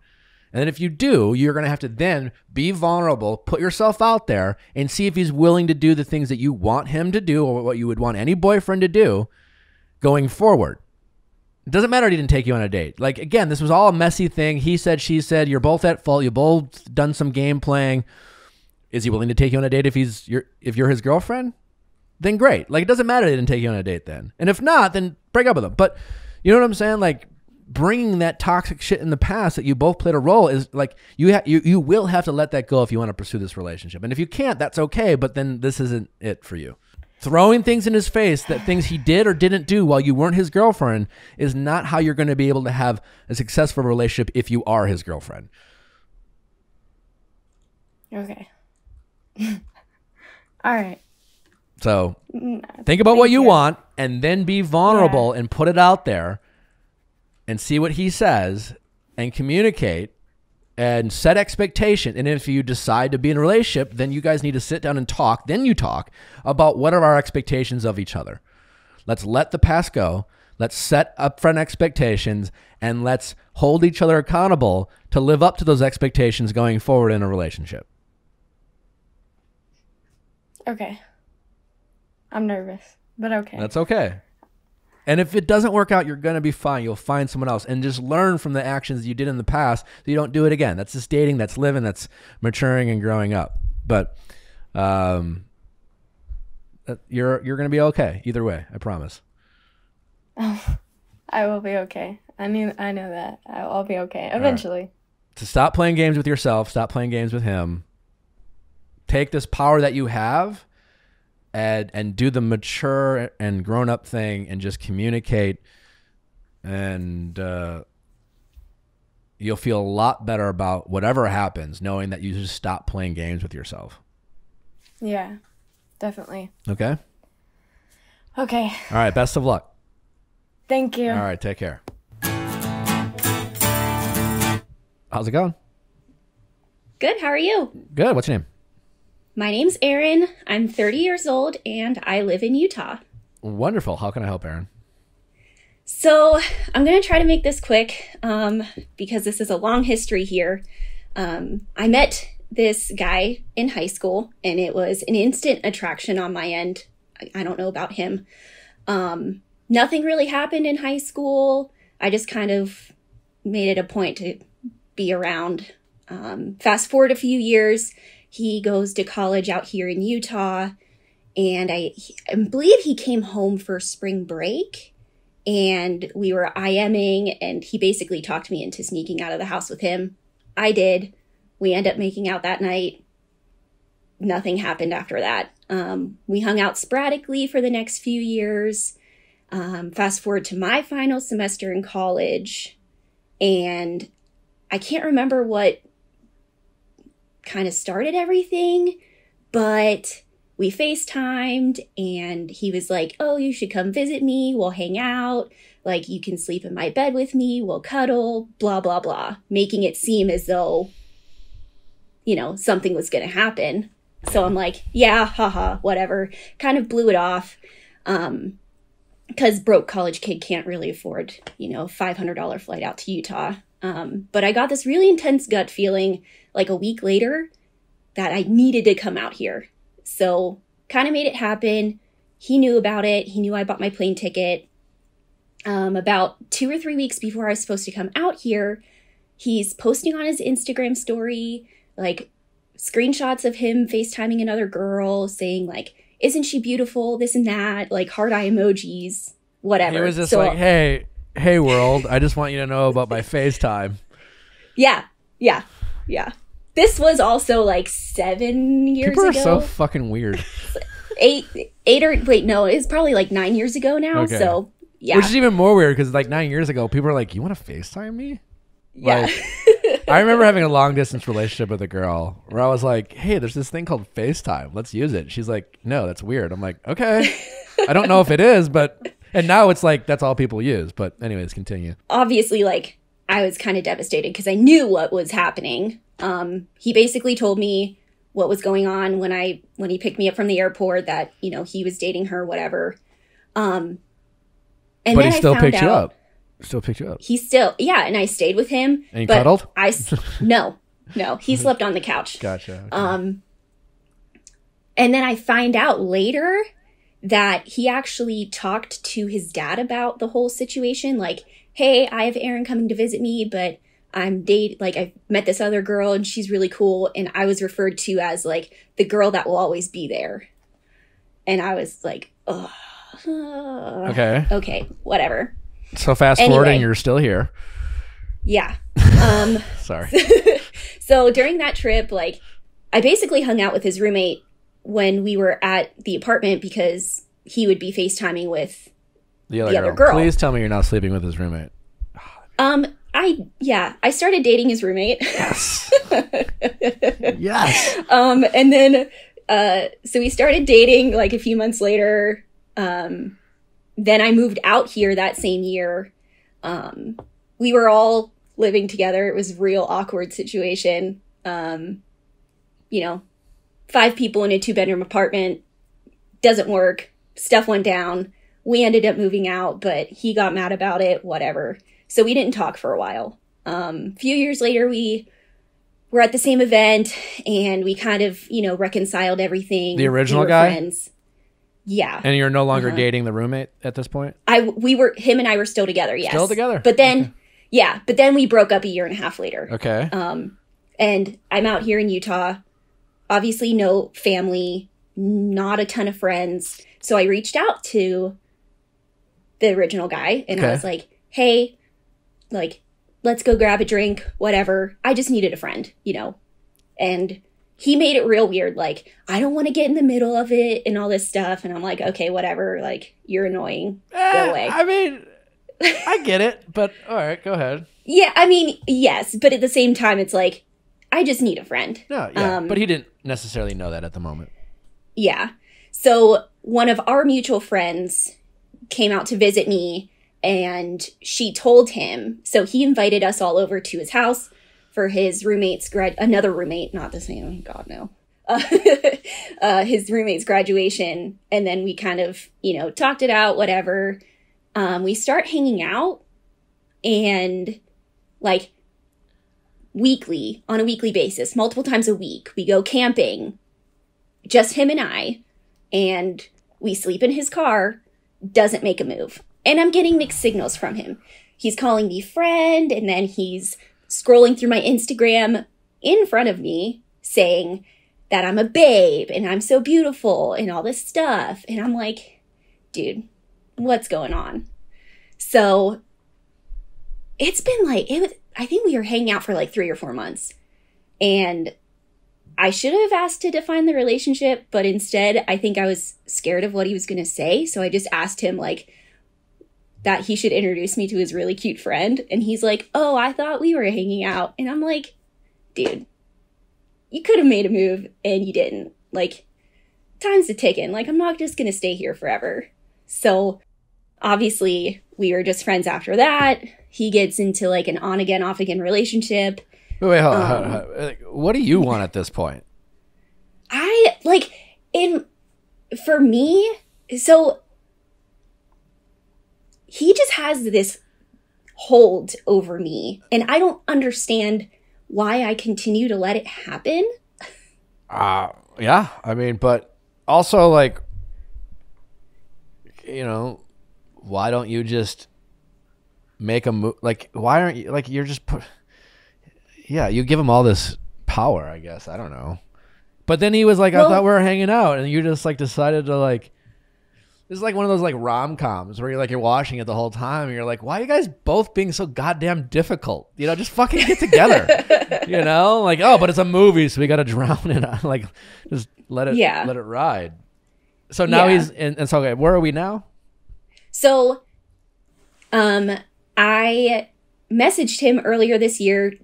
And then if you do, you're going to have to then be vulnerable, put yourself out there, and see if he's willing to do the things that you want him to do or what you would want any boyfriend to do going forward. It doesn't matter if he didn't take you on a date. Like, again, this was all a messy thing. He said, she said, you're both at fault. You both done some game playing. Is he willing to take you on a date if you're his girlfriend? Then great. Like, it doesn't matter if he didn't take you on a date then. And if not, then break up with him. But you know what I'm saying? Like, bringing that toxic shit in the past that you both played a role is like you will have to let that go if you want to pursue this relationship. And if you can't, that's okay, but then this isn't it for you. Throwing things in his face, that things he did or didn't do while you weren't his girlfriend, is not how you're going to be able to have a successful relationship if you are his girlfriend.
Okay. All right.
So think about what you want and then be vulnerable and put it out there and see what he says and communicate and set expectation. And if you decide to be in a relationship, then you guys need to sit down and talk. Then you talk about what are our expectations of each other. Let's let the past go. Let's set upfront expectations, and let's hold each other accountable to live up to those expectations going forward in a relationship.
Okay. I'm nervous, but okay.
That's okay. And if it doesn't work out, you're going to be fine. You'll find someone else, and just learn from the actions you did in the past so you don't do it again. That's just dating, that's living, that's maturing and growing up. But you're going to be okay either way, I promise.
Oh, I will be okay. I know that. I'll be okay eventually.
Right. To stop playing games with yourself, stop playing games with him. Take this power that you have and do the mature and grown-up thing and just communicate, and you'll feel a lot better about whatever happens, knowing that you just stop playing games with yourself.
Yeah, definitely.
Okay?
Okay.
All right, best of luck.
Thank you.
All right, take care. How's it going?
Good, how are you?
Good, what's your name?
My name's Erin. I'm 30 years old, and I live in Utah.
Wonderful. How can I help, Erin?
So I'm going to try to make this quick because this is a long history here. I met this guy in high school, and it was an instant attraction on my end. I don't know about him. Nothing really happened in high school. I just kind of made it a point to be around. Fast forward a few years, he goes to college out here in Utah, and I believe he came home for spring break, and we were IMing, and he basically talked me into sneaking out of the house with him. I did. We ended up making out that night. Nothing happened after that. We hung out sporadically for the next few years. Fast forward to my final semester in college, and I can't remember what kind of started everything, but we FaceTimed, and he was like, oh, you should come visit me. We'll hang out. Like, you can sleep in my bed with me. We'll cuddle, blah, blah, blah, making it seem as though, something was going to happen. So I'm like, yeah, haha, whatever. Kind of blew it off. Because broke college kid can't really afford, $500 flight out to Utah. But I got this really intense gut feeling like a week later that I needed to come out here. So kind of made it happen. He knew about it. He knew I bought my plane ticket. About 2 or 3 weeks before I was supposed to come out here, he's posting on his Instagram story, like screenshots of him FaceTiming another girl saying like, isn't she beautiful? This and that, like heart eye emojis, whatever.
He was just like, hey world, I just want you to know about my FaceTime.
Yeah. This was also like 7 years ago.
People are so fucking weird.
It's probably like 9 years ago now.
Okay.
So yeah.
Which is even more weird because like 9 years ago, people were like, you want to FaceTime me?
Yeah.
Like, I remember having a long distance relationship with a girl where I was like, hey, there's this thing called FaceTime. Let's use it. She's like, no, that's weird. I'm like, okay. I don't know if it is, but, and now it's like, that's all people use. But anyways, continue.
Obviously, like, I was kind of devastated because I knew what was happening. He basically told me what was going on when he picked me up from the airport, that, you know, he was dating her, whatever. And
but
then
he still
I found
picked you
out,
up. Still picked you up.
He still, yeah, and I stayed with him.
And you cuddled?
No, he slept on the couch.
Gotcha. Okay.
And then I find out later that he actually talked to his dad about the whole situation. Like, hey, I have Aaron coming to visit me, but I met this other girl and she's really cool. And I was referred to as like the girl that will always be there. And I was like, oh, okay, whatever.
So fast forwarding, you're still here.
Yeah.
Sorry.
So during that trip, like, I basically hung out with his roommate when we were at the apartment because he would be FaceTiming with the other girl.
Please tell me you're not sleeping with his roommate.
I started dating his roommate.
Yes. Yes.
And then, so we started dating like a few months later. Then I moved out here that same year. We were all living together. It was a real awkward situation. 5 people in a 2-bedroom apartment. Doesn't work. Stuff went down. We ended up moving out, but he got mad about it, whatever. So we didn't talk for a while. A few years later, we were at the same event and we kind of, reconciled everything.
The original guy?
Friends. Yeah.
And you're no longer dating the roommate at this point?
Him and I were still together, yes.
Still together?
But then, but then we broke up a year and a half later.
Okay.
And I'm out here in Utah. Obviously, no family, not a ton of friends. So I reached out to the original guy and I was like, hey, like, let's go grab a drink, whatever. I just needed a friend, And he made it real weird. Like, I don't want to get in the middle of it and all this stuff. And I'm like, okay, whatever. Like, you're annoying. Go away.
I mean, I get it, but all right, go ahead.
Yeah, I mean, yes. But at the same time, it's like, I just need a friend.
No, yeah. But he didn't necessarily know that at the moment.
Yeah. So one of our mutual friends came out to visit me and she told him. So he invited us all over to his house for his roommate's another roommate, not the same. God, no. His roommate's graduation. And then we kind of, talked it out, whatever. We start hanging out and like on a weekly basis, multiple times a week, we go camping, just him and I, and we sleep in his car, doesn't make a move. And I'm getting mixed signals from him. He's calling me friend, and then he's scrolling through my Instagram in front of me saying that I'm a babe and I'm so beautiful and all this stuff. And I'm like, dude, what's going on? So it's been like, I think we were hanging out for like 3 or 4 months. And I should have asked to define the relationship, but instead I think I was scared of what he was going to say. So I just asked him like that he should introduce me to his really cute friend. And he's like, oh, I thought we were hanging out. And I'm like, dude, you could have made a move and you didn't. Like, time's a ticking. Like, I'm not just going to stay here forever. So obviously we were just friends after that. He gets into like an on again, off again relationship.
Wait, hold on. What do you want at this point?
For me, so he just has this hold over me. And I don't understand why I continue to let it happen.
Yeah. I mean, but also, like, you know, why don't you just make a move? Like, why aren't you, like, you're just yeah, you give him all this power, I guess. I don't know. But then he was like, I thought we were hanging out, and you just like decided to like, this is like one of those like rom-coms where you're watching it the whole time and you're like, why are you guys both being so goddamn difficult? You know, just fucking get together. You know, like, oh, but it's a movie, so we got to drown it. Like, just let it ride. So now he's and so okay, where are we now?
So I messaged him earlier this year,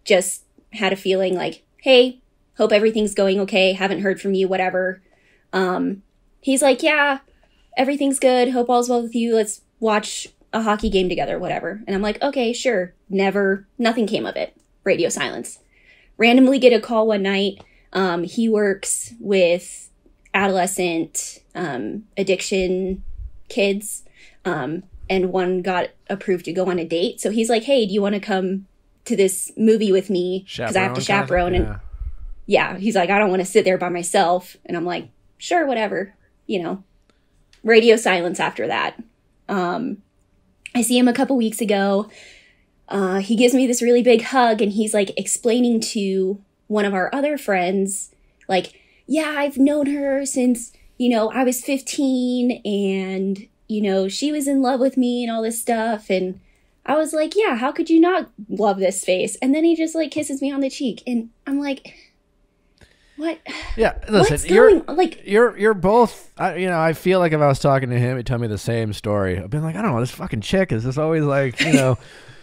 just had a feeling like, hey, hope everything's going okay. Haven't heard from you, whatever. He's like, yeah, everything's good. Hope all's well with you. Let's watch a hockey game together, whatever. And I'm like, okay, sure. Nothing came of it. Radio silence. Randomly get a call one night. He works with adolescent addiction kids. And one got approved to go on a date. So he's like, hey, do you want to come to this movie with me? Because I have to chaperone. And yeah, he's like, I don't want to sit there by myself. And I'm like, sure, whatever. You know, radio silence after that. I see him a couple weeks ago. He gives me this really big hug and he's like explaining to one of our other friends, like, yeah, I've known her since, you know, I was 15 and, you know, she was in love with me and all this stuff. And I was like, yeah, how could you not love this face? And then he just like kisses me on the cheek. And I'm like, what?
Yeah, listen, you're both, you know, I feel like if I was talking to him, he'd tell me the same story. I've been like, I don't know, this fucking chick is just always like, you know,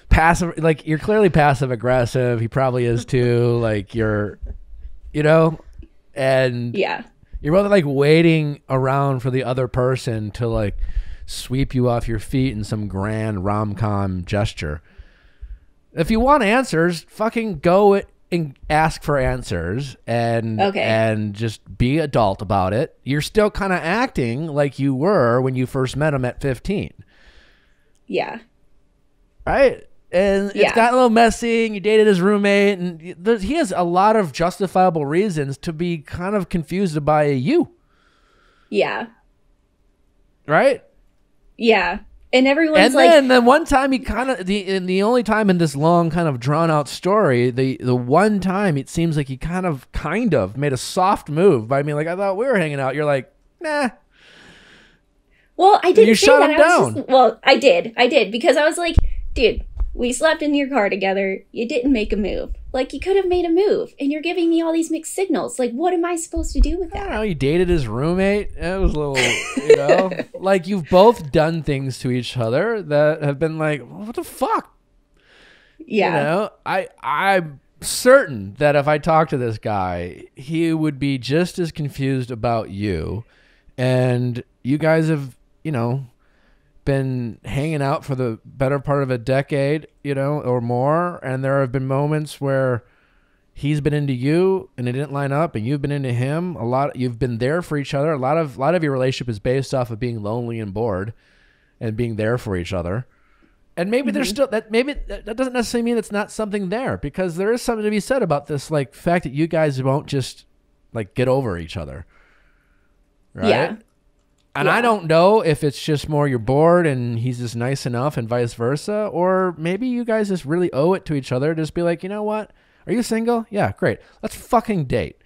passive, like you're clearly passive aggressive. He probably is too. Like you're, you know, and
yeah,
you're both like waiting around for the other person to like sweep you off your feet in some grand rom-com gesture. If you want answers, fucking go and ask for answers and just be adult about it. You're still kind of acting like you were when you first met him at 15.
Yeah.
Right? And it's got a little messy and you dated his roommate and he has a lot of justifiable reasons to be kind of confused by you.
Yeah.
Right?
Yeah. And everyone's
and then one time he kind of the only time in this long kind of drawn out story, the one time it seems like he kind of made a soft move by me, like, I thought we were hanging out. You're like, nah.
Well, I didn't
you
say
shut
that.
him down.
Well, I did because I was like, dude, we slept in your car together. You didn't make a move. Like, you could have made a move, and you're giving me all these mixed signals. Like, what am I supposed to do with that?
I don't know. You dated his roommate. It was a little, you know, like you've both done things to each other that have been like, what the fuck?
Yeah.
You know, I'm certain that if I talked to this guy, he would be just as confused about you. And you guys have, you know, been hanging out for the better part of a decade, you know, or more, and there have been moments where he's been into you and it didn't line up, and you've been into him a lot. You've been there for each other. A lot of your relationship is based off of being lonely and bored and being there for each other. And maybe there's still that, maybe that doesn't necessarily mean it's not something there, because there is something to be said about this, like, fact that you guys won't just like get over each other, right?
Yeah.
And I don't know if it's just more you're bored and he's just nice enough and vice versa, or maybe you guys just really owe it to each other. Just be like, you know what? Are you single? Yeah, great. Let's fucking date.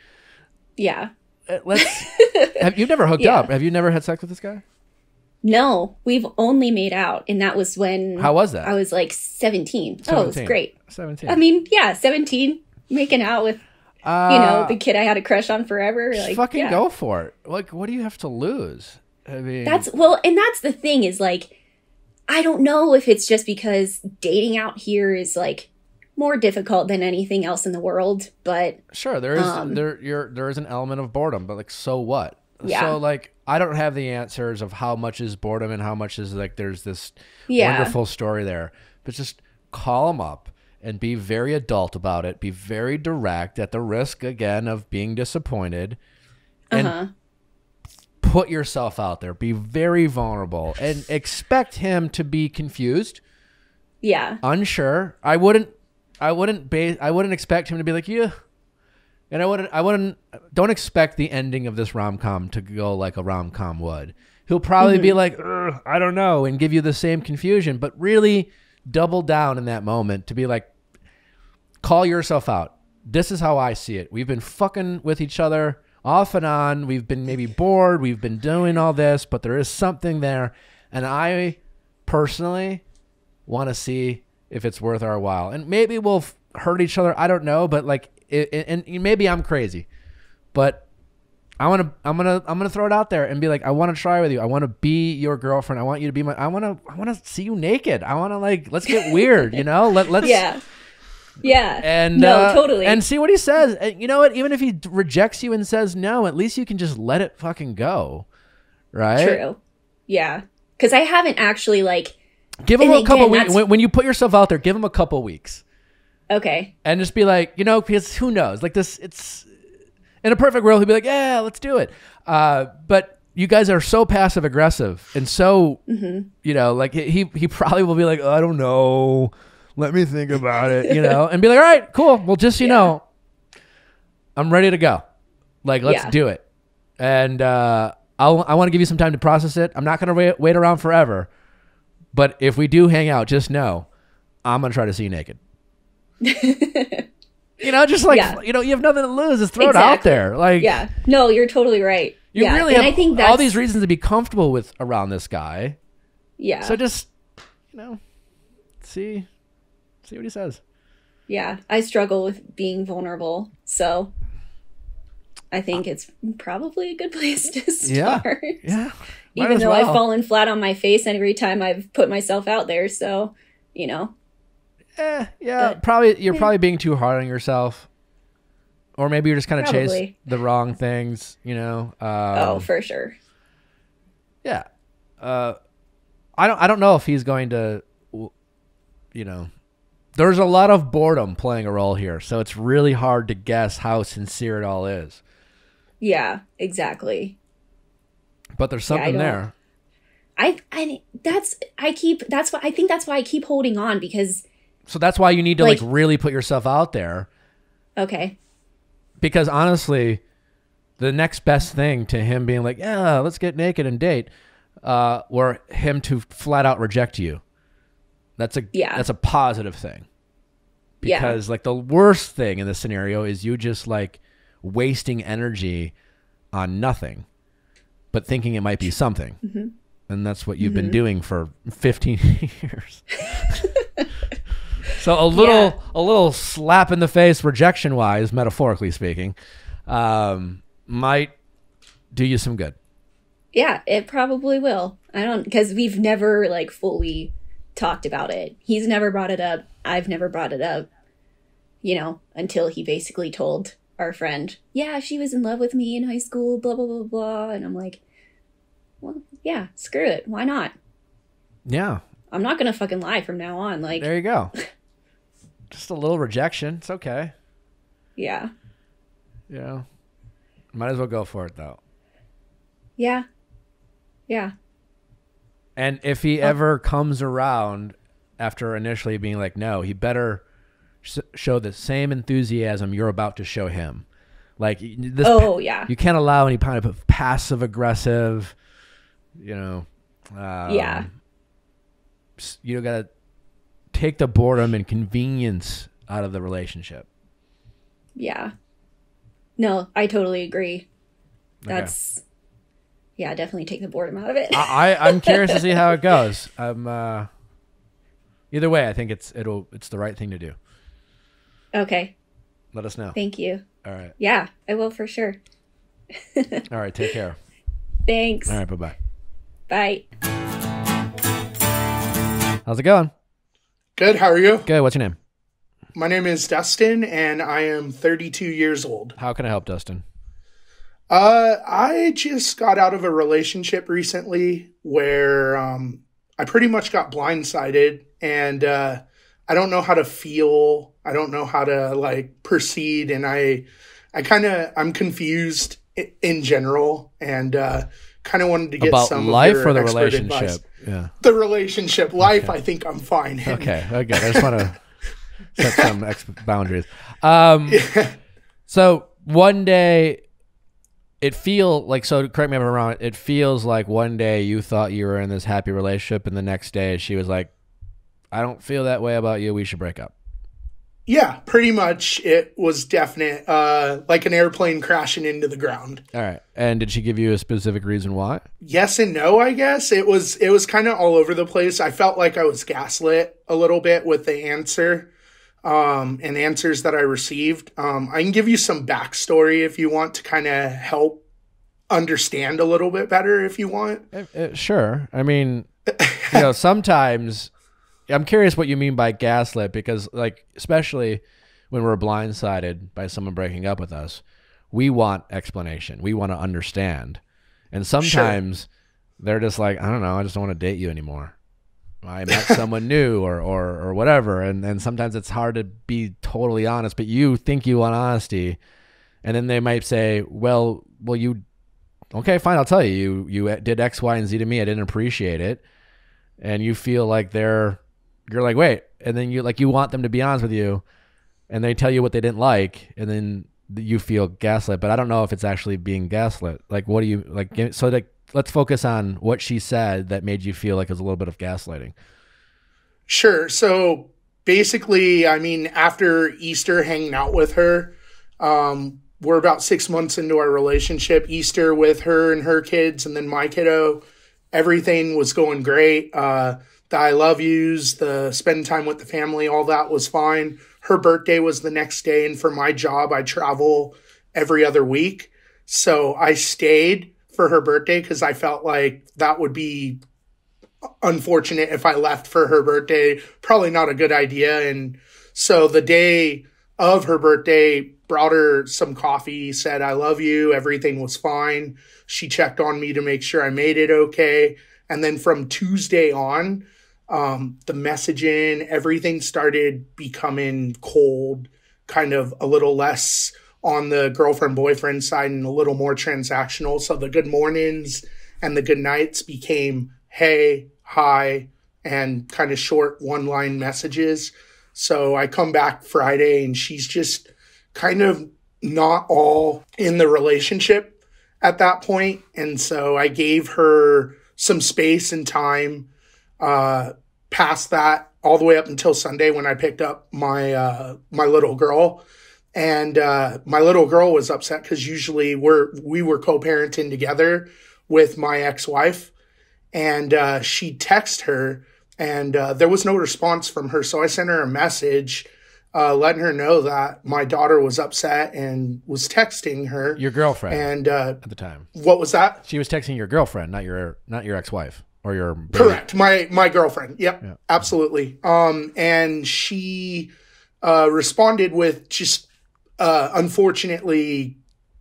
Yeah.
You've never hooked up. Have you never had sex with this guy?
No, we've only made out. And that was when...
How was that?
I was like 17. Oh, it was great.
17.
I mean, yeah, 17. Making out with, you know, the kid I had a crush on forever.
Just
like,
fucking go for it. Like, what do you have to lose? I mean,
that's the thing is, like, I don't know if it's just because dating out here is like more difficult than anything else in the world, but
sure, there is an element of boredom, but like, so what?
Yeah.
So like, I don't have the answers of how much is boredom and how much is like there's this wonderful story there, but just call them up and be very adult about it. Be very direct, at the risk again of being disappointed, and put yourself out there. Be very vulnerable and expect him to be confused
Yeah.
Unsure. I wouldn't expect him to be like, yeah. And don't expect the ending of this rom-com to go like a rom-com would. He'll probably be like, I don't know, and give you the same confusion, but really double down in that moment to be like, call yourself out. This is how I see it. We've been fucking with each other off and on. We've been maybe bored. We've been doing all this, but there is something there. And I personally want to see if it's worth our while. And maybe we'll hurt each other. I don't know, but like, and maybe I'm crazy, but I'm gonna throw it out there and be like, I want to try with you. I want to be your girlfriend. I want you to be I want to see you naked. I want to like, let's get weird, you know? Let's
Yeah.
And
no, totally.
And see what he says. And you know what? Even if he rejects you and says no, at least you can just let it fucking go. Right?
True. Yeah. Because I haven't actually like.
Give him a couple weeks. When you put yourself out there, give him a couple weeks.
Okay.
And just be like, you know, because who knows? Like this, it's in a perfect world, he'd be like, yeah, let's do it. But you guys are so passive aggressive and so, you know, like he probably will be like, oh, I don't know. Let me think about it, you know, and be like, all right, cool. Well, just, you know, I'm ready to go. Like, let's do it. And I want to give you some time to process it. I'm not going to wait around forever. But if we do hang out, just know I'm going to try to see you naked. You know, just like, you know, you have nothing to lose. Just throw it out there. Like,
yeah. No, you're totally right.
You really have, I think, all these reasons to be comfortable with around this guy.
Yeah.
So just, you know, see what he says.
Yeah. I struggle with being vulnerable. So I think it's probably a good place to start.
Yeah.
Even though I've fallen flat on my face every time I've put myself out there. So, you know.
Yeah. But, you're probably being too hard on yourself. Or maybe you're just kind of chasing the wrong things, you know.
Oh, for sure.
Yeah. I don't know if he's going to, you know. There's a lot of boredom playing a role here, so it's really hard to guess how sincere it all is.
Yeah, exactly.
But there's something there.
I think that's why I keep holding on, because.
So that's why you need to like really put yourself out there.
Okay.
Because honestly, the next best thing to him being like, yeah, let's get naked and date, or him to flat out reject you. That's a positive thing. Because like the worst thing in this scenario is you just like wasting energy on nothing, but thinking it might be something. Mm-hmm. And that's what you've been doing for 15 years. So a little slap in the face rejection wise, metaphorically speaking, might do you some good.
Yeah, it probably will. Because we've never like fully talked about it. He's never brought it up. I've never brought it up, you know, until he basically told our friend, yeah, she was in love with me in high school, blah, blah, blah, blah. And I'm like, well, yeah, screw it. Why not?
Yeah.
I'm not going to fucking lie from now on. Like,
there you go. Just a little rejection. It's okay.
Yeah.
Yeah. Might as well go for it though.
Yeah. Yeah.
And if he ever comes around after initially being like, no, he better show the same enthusiasm you're about to show him. Like this.
Oh, yeah.
You can't allow any kind of passive aggressive, you know. You got to take the boredom and convenience out of the relationship.
Yeah. No, I totally agree. That's, yeah, definitely take the boredom out of it.
I'm curious to see how it goes. Either way, I think it's the right thing to do.
Okay.
Let us know.
Thank you.
All right.
Yeah, I will for sure.
All right. Take care.
Thanks.
All right. Bye-bye.
Bye.
How's it going?
Good. How are you?
Good. What's your name?
My name is Dustin, and I am 32 years old.
How can I help, Dustin?
I just got out of a relationship recently where I pretty much got blindsided, and I don't know how to feel. I don't know how to like proceed, and I'm confused in general, and kind of wanted to get
about
some
life
of your
or the
expert
relationship.
advice. the relationship life, I think I'm fine.
Okay. I just want to set some boundaries. So one day it feel like, so correct me if I'm wrong, it feels like one day you thought you were in this happy relationship and the next day she was like, I don't feel that way about you. We should break up.
Yeah, pretty much. It was definite, like an airplane crashing into the ground.
All right. And did she give you a specific reason why?
Yes and no, I guess. It was kind of all over the place. I felt like I was gaslit a little bit with the answer, and answers that I received. I can give you some backstory if you want to kind of help understand a little bit better if you want.
Sure. I mean, sometimes I'm curious what you mean by gaslit, because like, especially when we're blindsided by someone breaking up with us, we want explanation. We want to understand. And sometimes they're just like, I don't know, I just don't want to date you anymore. I met someone new or whatever. And sometimes it's hard to be totally honest, but you think you want honesty. And then they might say, well, okay, fine. I'll tell you, you did X, Y, and Z to me. I didn't appreciate it. And you feel like you're like, wait. And then you want them to be honest with you, and they tell you what they didn't like. And then you feel gaslit, but I don't know if it's actually being gaslit. Like, what do you like? So like, let's focus on what she said that made you feel like it was a little bit of gaslighting.
Sure. So basically, I mean, after Easter hanging out with her, we're about 6 months into our relationship. Easter with her and her kids, and then my kiddo, everything was going great. The I love yous, the spend time with the family, all that was fine. Her birthday was the next day, and for my job, I travel every other week. So I stayed for her birthday because I felt like that would be unfortunate if I left for her birthday. Probably not a good idea. And so the day of her birthday, brought her some coffee, said, I love you. Everything was fine. She checked on me to make sure I made it okay. And then from Tuesday on, the messaging, everything started becoming cold, kind of a little less on the girlfriend-boyfriend side and a little more transactional. So the good mornings and the good nights became, hey, hi, and kind of short one-line messages. So I come back Friday and she's just kind of not all in the relationship at that point. And so I gave her some space and time past that all the way up until Sunday when I picked up my my little girl. And my little girl was upset because usually we were co-parenting together with my ex-wife. And she texted her, and there was no response from her. So I sent her a message letting her know that my daughter was upset and was texting her.
Your girlfriend.
And
at the time.
What was that?
She was texting your girlfriend, not your ex-wife or your baby.
Correct. My girlfriend. Yep. Yeah. Absolutely. And she responded with just unfortunately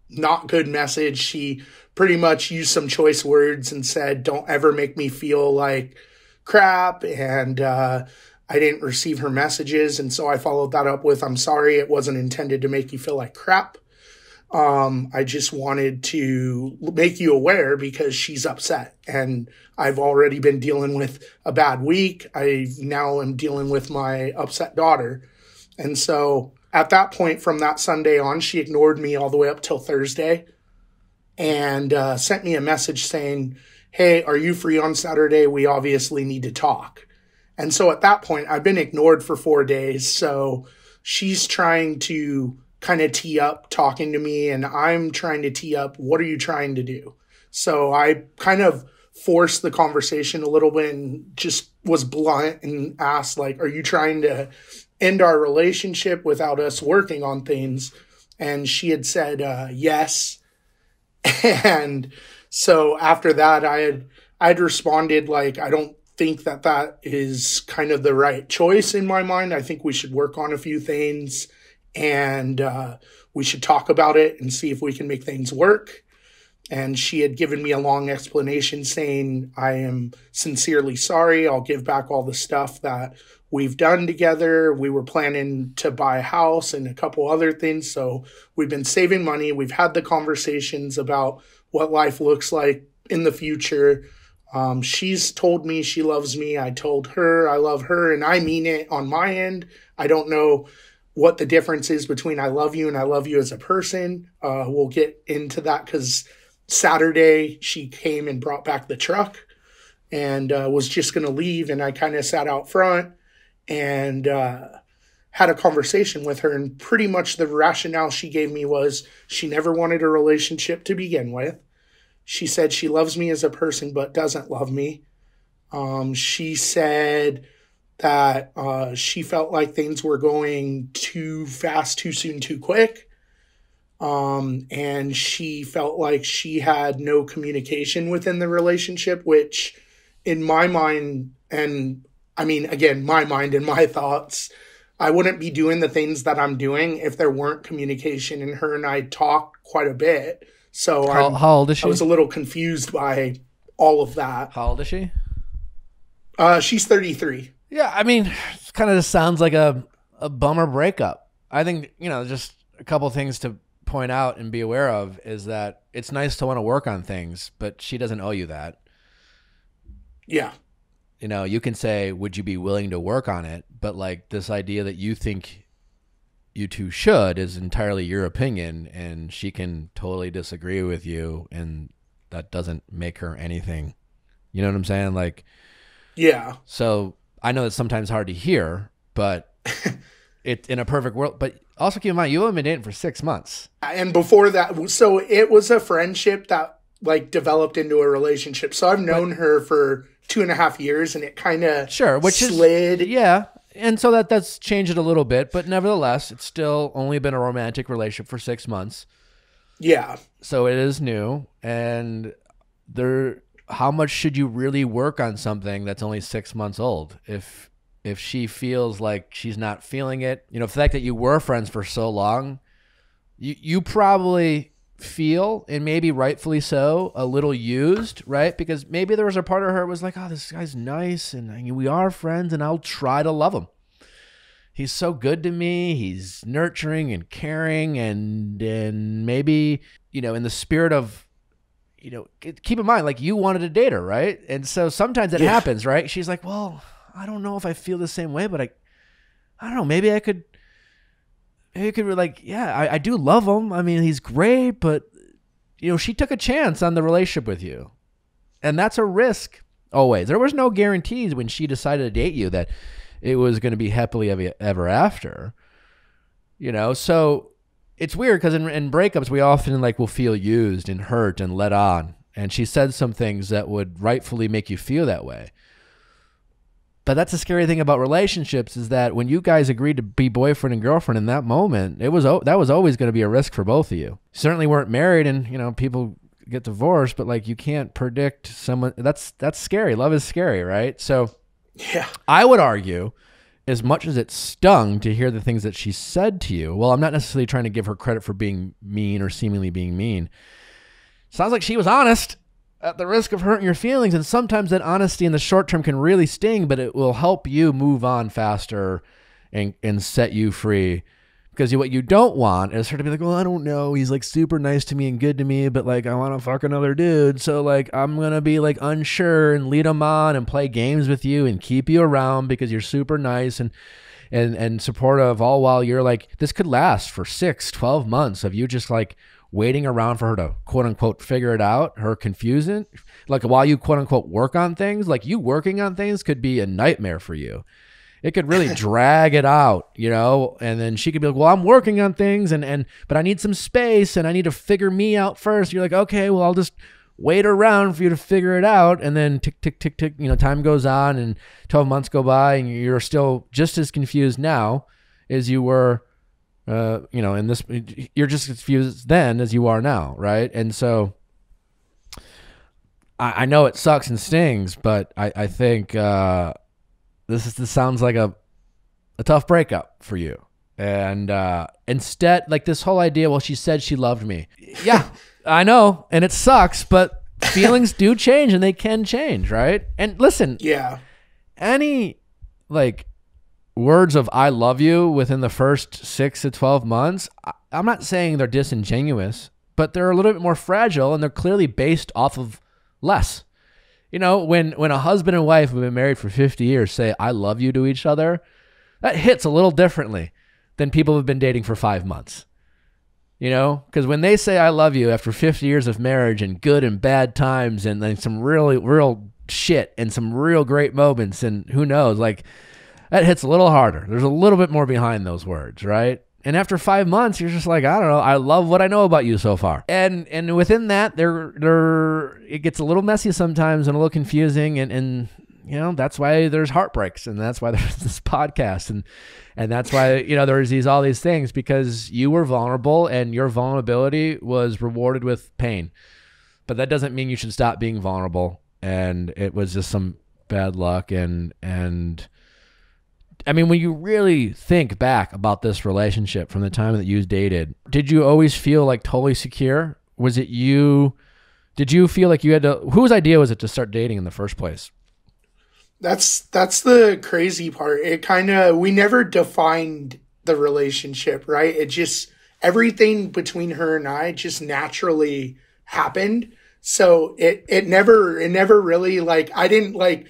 not good message. She pretty much used some choice words and said, don't ever make me feel like crap. And I didn't receive her messages. And so I followed that up with, I'm sorry, it wasn't intended to make you feel like crap. I just wanted to make you aware because she's upset. And I've already been dealing with a bad week. I now am dealing with my upset daughter. And so at that point, from that Sunday on, she ignored me all the way up till Thursday and sent me a message saying, hey, are you free on Saturday? We obviously need to talk. And so at that point, I've been ignored for 4 days. So she's trying to kind of tee up talking to me, and I'm trying to tee up, what are you trying to do? So I kind of forced the conversation a little bit and just was blunt and asked, like, are you trying to end our relationship without us working on things? And she had said, yes. And so after that, I'd responded like, I don't think that is kind of the right choice in my mind. I think we should work on a few things and we should talk about it and see if we can make things work. And she had given me a long explanation saying, I am sincerely sorry. I'll give back all the stuff that we've done together. We were planning to buy a house and a couple other things. So we've been saving money. We've had the conversations about what life looks like in the future. She's told me she loves me. I told her I love her, and I mean it on my end. I don't know what the difference is between I love you and I love you as a person. We'll get into that because Saturday she came and brought back the truck and was just going to leave. And I kind of sat out front and had a conversation with her. And pretty much the rationale she gave me was she never wanted a relationship to begin with. She said she loves me as a person, but doesn't love me. She said that she felt like things were going too fast, too soon, too quick. And she felt like she had no communication within the relationship, which in my mind, and I mean, again, my mind and my thoughts, I wouldn't be doing the things that I'm doing if there weren't communication. And her and I talked quite a bit. So
how old is she?
I was a little confused by all of that.
How old is she?
She's 33.
Yeah, I mean, it kind of just sounds like a bummer breakup. I think, just a couple things to point out and be aware of is that it's nice to want to work on things, but she doesn't owe you that.
Yeah.
You can say, would you be willing to work on it? But like this idea that you think you two should is entirely your opinion, and she can totally disagree with you, and that doesn't make her anything. You know what I'm saying? Like,
yeah.
So I know it's sometimes hard to hear, but it in a perfect world. But also keep in mind, you haven't been dating for 6 months.
And before that, so it was a friendship that like developed into a relationship. So I've known her for 2.5 years, and it kind of slid.
Yeah. And so that's changed it a little bit, but nevertheless, it's still only been a romantic relationship for 6 months.
Yeah.
So it is new. And how much should you really work on something that's only 6 months old? If she feels like she's not feeling it, the fact that you were friends for so long, you probably feel, and maybe rightfully so, a little used, right? Because maybe there was a part of her was like, oh, this guy's nice and we are friends and I'll try to love him. He's so good to me. He's nurturing and caring, and maybe, in the spirit of, keep in mind, like you wanted to date her, right? And so sometimes it happens, right? She's like, well, I don't know if I feel the same way, but I don't know, maybe I could like, yeah, I do love him. I mean, he's great, but she took a chance on the relationship with you, and that's a risk always. There was no guarantees when she decided to date you that it was going to be happily ever after, so it's weird because in breakups, we often will feel used and hurt and let on. And she said some things that would rightfully make you feel that way. But that's the scary thing about relationships, is that when you guys agreed to be boyfriend and girlfriend in that moment, that was always going to be a risk for both of you. You certainly weren't married, and people get divorced, but you can't predict someone. That's scary. Love is scary, right? So
yeah,
I would argue, as much as it stung to hear the things that she said to you, well, I'm not necessarily trying to give her credit for being mean or seemingly being mean. Sounds like she was honest at the risk of hurting your feelings. And sometimes that honesty in the short term can really sting, but it will help you move on faster and set you free. Because what you don't want is her to be like, well, I don't know, he's super nice to me and good to me, but I want to fuck another dude. So I'm going to be unsure and lead him on and play games with you and keep you around because you're super nice and supportive, all while you're this could last for 6-12 months of you just waiting around for her to quote unquote figure it out, her confusing, while you quote unquote work on things. You working on things could be a nightmare for you. It could really drag it out, and then she could be like, well, I'm working on things but I need some space and I need to figure me out first. You're like, okay, well, I'll just wait around for you to figure it out. And then tick, tick, tick, tick, time goes on and 12 months go by and you're still just as confused now as you were, in this, you're just confused then as you are now. Right. And so I know it sucks and stings, but I think, this sounds like a tough breakup for you. And instead, this whole idea, well, she said she loved me. Yeah, I know. And it sucks, but feelings do change and they can change, right? And listen,
yeah,
any words of I love you within the first 6 to 12 months, I'm not saying they're disingenuous, but they're a little bit more fragile and they're clearly based off of less. You know, when a husband and wife who've been married for 50 years say, I love you to each other, that hits a little differently than people who've been dating for 5 months. You know, because when they say I love you after 50 years of marriage and good and bad times and then some really real shit and some real great moments and who knows, like that hits a little harder. There's a little bit more behind those words, right? And after 5 months, you're just like, I don't know, I love what I know about you so far. And within that, it gets a little messy sometimes and a little confusing. And you know, that's why there's heartbreaks, and that's why there's this podcast, and that's why, you know, there's all these things, because you were vulnerable and your vulnerability was rewarded with pain. But that doesn't mean you should stop being vulnerable. And it was just some bad luck. And I mean, when you really think back about this relationship from the time that you dated, did you always feel like totally secure? Was it you? Did you feel like you had to, whose idea was it to start dating in the first place?
That's the crazy part. We never defined the relationship, right? It just, everything between her and I just naturally happened. So it never really, like, I didn't like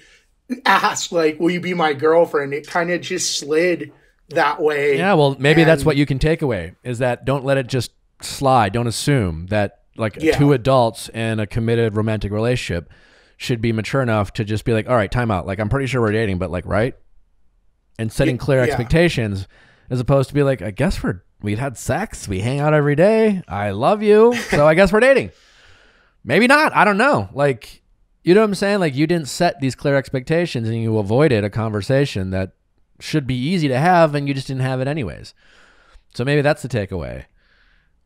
ask, like, will you be my girlfriend? It kind of just slid that way. Yeah, well, maybe that's what you can take away, is that don't let it just slide. Don't assume that, like, two adults in a committed romantic relationship should be mature enough to just be like, all right, time out. Like, I'm pretty sure we're dating, but like, right? And setting clear expectations, as opposed to be like, I guess we've had sex. We hang out every day. I love you. So I guess we're dating. Maybe not. I don't know. Like, you know what I'm saying? Like, you didn't set these clear expectations and you avoided a conversation that should be easy to have, and you just didn't have it anyways. So maybe that's the takeaway.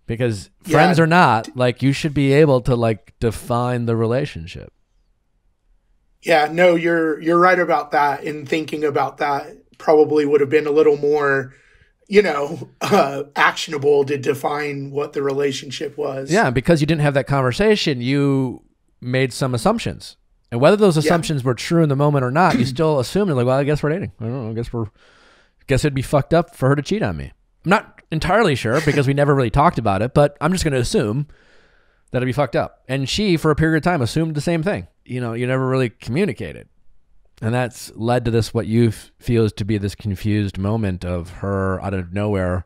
Because friends or not, like, you should be able to, like, define the relationship. Yeah, no, you're right about that. And thinking about that probably would have been a little more, you know, actionable to define what the relationship was. Yeah, because you didn't have that conversation, you made some assumptions. And whether those assumptions were true in the moment or not, you still assumed, like, well, I guess we're dating. I don't know, I guess it'd be fucked up for her to cheat on me. I'm not entirely sure, because we never really talked about it, but I'm just going to assume that it'd be fucked up. And she, for a period of time, assumed the same thing. You know, you never really communicated. And that's led to this, what you feel is to be this confused moment of her out of nowhere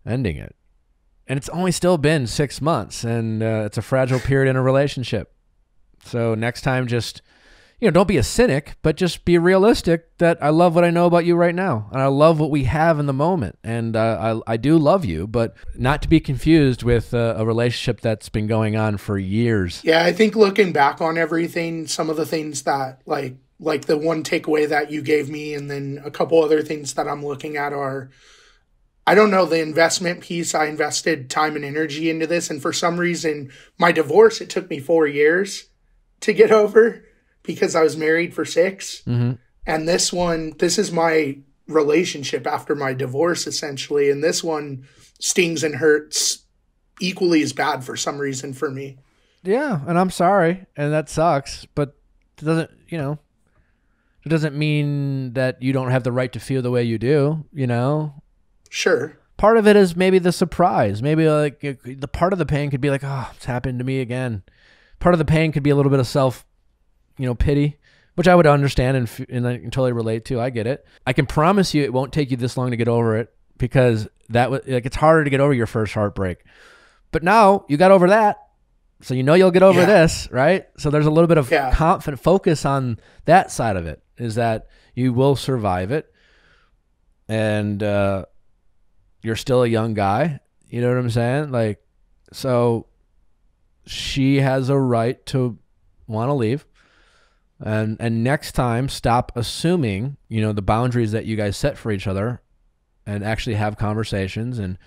ending it. And it's only still been 6 months, and it's a fragile period in a relationship. So next time, just, you know, don't be a cynic, but just be realistic that I love what I know about you right now. And I love what we have in the moment. And I do love you, but not to be confused with a relationship that's been going on for years. Yeah, I think looking back on everything, some of the things that, like the one takeaway that you gave me, and then a couple other things that I'm looking at are, I don't know, the investment piece. I invested time and energy into this. And for some reason, my divorce, it took me 4 years to get over, because I was married for 6. Mm-hmm. And this is my relationship after my divorce, essentially. And this one stings and hurts equally as bad for some reason for me. Yeah. And I'm sorry. And that sucks. But it doesn't, you know, it doesn't mean that you don't have the right to feel the way you do, you know? Sure. Part of it is maybe the surprise. Maybe like the part of the pain could be like, oh, it's happened to me again. Part of the pain could be a little bit of self, you know, pity, which I would understand and I can totally relate to. I get it. I can promise you it won't take you this long to get over it, because it's harder to get over your first heartbreak. But now you got over that, so you know you'll get over this, right? So there's a little bit of confident focus on that side of it, is that you will survive it, and you're still a young guy. You know what I'm saying? Like, so she has a right to want to leave. And next time, stop assuming, you know, the boundaries that you guys set for each other, and actually have conversations and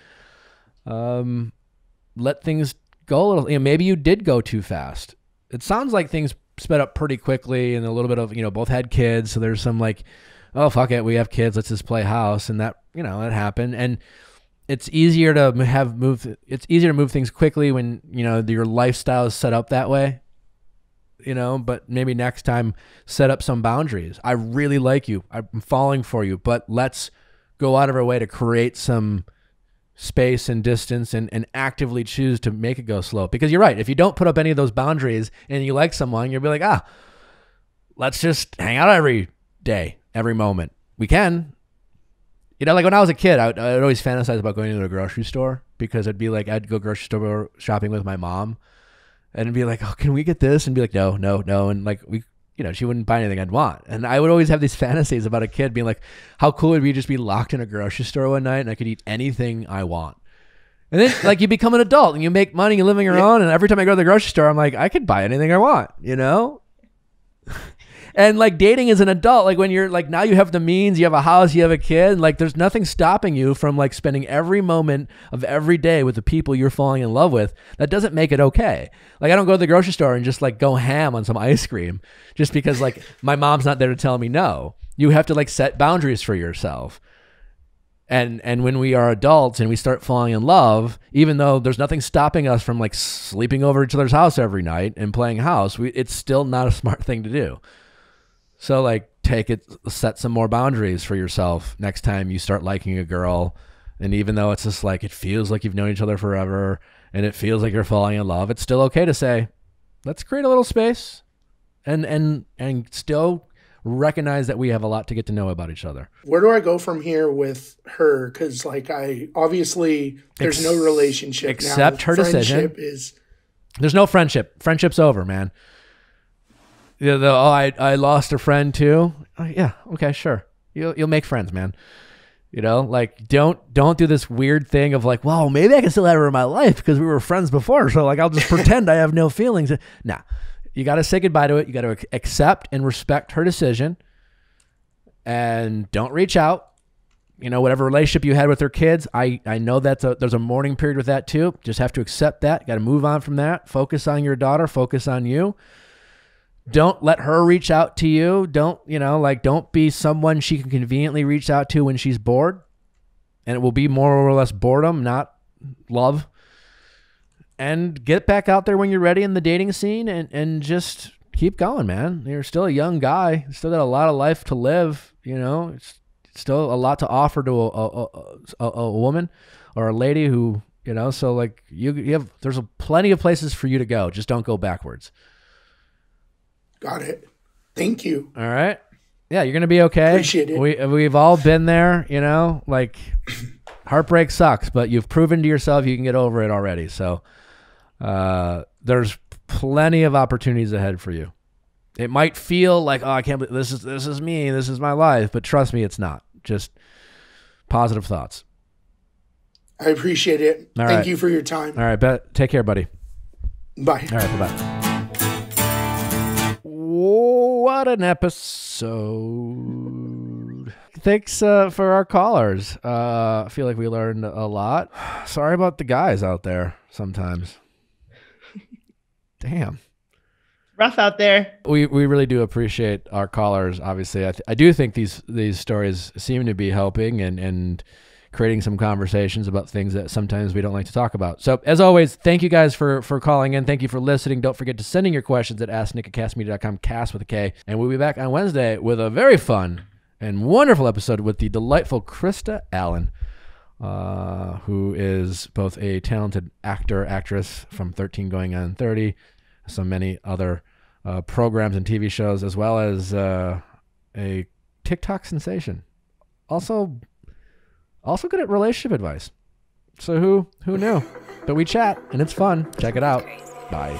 let things go a little. You know, maybe you did go too fast. It sounds like things sped up pretty quickly, and a little bit of, you know, both had kids. So there's some like, oh, fuck it, we have kids, let's just play house. And that, you know, that happened. And it's easier to move things quickly when, you know, your lifestyle is set up that way. You know, but maybe next time set up some boundaries. I really like you. I'm falling for you, but let's go out of our way to create some space and distance and actively choose to make it go slow. Because you're right. If you don't put up any of those boundaries and you like someone, you'll be like,
let's just hang out every day, every moment we can. You know, like when I was a kid, I'd always fantasize about going to a grocery store, because I'd be like, I'd go grocery store shopping with my mom and be like, oh, can we get this? And be like, no. And like, she wouldn't buy anything I'd want. And I would always have these fantasies about a kid being like, how cool would we just be locked in a grocery store one night and I could eat anything I want. And then like you become an adult and you make money, you're living your own. And every time I go to the grocery store, I'm like, I could buy anything I want, you know? And like dating as an adult, like when you're like, now you have the means, you have a house, you have a kid, like there's nothing stopping you from like spending every moment of every day with the people you're falling in love with. That doesn't make it okay. Like I don't go to the grocery store and just like go ham on some ice cream just because like my mom's not there to tell me no. You have to like set boundaries for yourself. And when we are adults and we start falling in love, even though there's nothing stopping us from like sleeping over each other's house every night and playing house, it's still not a smart thing to do. So like set some more boundaries for yourself next time you start liking a girl. And even though it's just like, it feels like you've known each other forever and it feels like you're falling in love, it's still okay to say, let's create a little space and still recognize that we have a lot to get to know about each other.
Where do I go from here with her? Because like there's no relationship.
Accept her decision.
Is
There's no friendship. Friendship's over, man. I lost a friend too. Oh, yeah, okay, sure. You'll make friends, man. You know, like don't do this weird thing of like, well, maybe I can still have her in my life because we were friends before, so like I'll just pretend I have no feelings. Nah, you got to say goodbye to it. You got to accept and respect her decision, and don't reach out. You know, whatever relationship you had with her kids, I know there's a mourning period with that too. Just have to accept that. Got to move on from that. Focus on your daughter. Focus on you. Don't let her reach out to you. Don't be someone she can conveniently reach out to when she's bored. And it will be more or less boredom, not love. And get back out there when you're ready in the dating scene and just keep going, man. You're still a young guy. You still got a lot of life to live. You know, it's still a lot to offer to a woman or a lady who, you know, so like there's plenty of places for you to go. Just don't go backwards.
Got it. Thank you.
All right. Yeah, you're going to be okay.
Appreciate it.
We've all been there, you know, like heartbreak sucks, but you've proven to yourself you can get over it already. So there's plenty of opportunities ahead for you. It might feel like, oh, I can't believe this is me, this is my life, but trust me, it's not. Just positive thoughts.
I appreciate it. Thank you for your time.
All right, take care, buddy.
Bye.
All right, bye-bye. What an episode. Thanks for our callers. I feel like we learned a lot. Sorry about the guys out there sometimes. Damn.
Rough out there.
We really do appreciate our callers, obviously. I do think these stories seem to be helping and creating some conversations about things that sometimes we don't like to talk about. So as always, thank you guys for calling in. Thank you for listening. Don't forget to send in your questions at asknick@castmedia.com, cast with a K. And we'll be back on Wednesday with a very fun and wonderful episode with the delightful Krista Allen, who is both a talented actress from 13 going on 30, so many other programs and TV shows, as well as a TikTok sensation. Also good at relationship advice. So who knew? But we chat and it's fun. Check it out. Bye.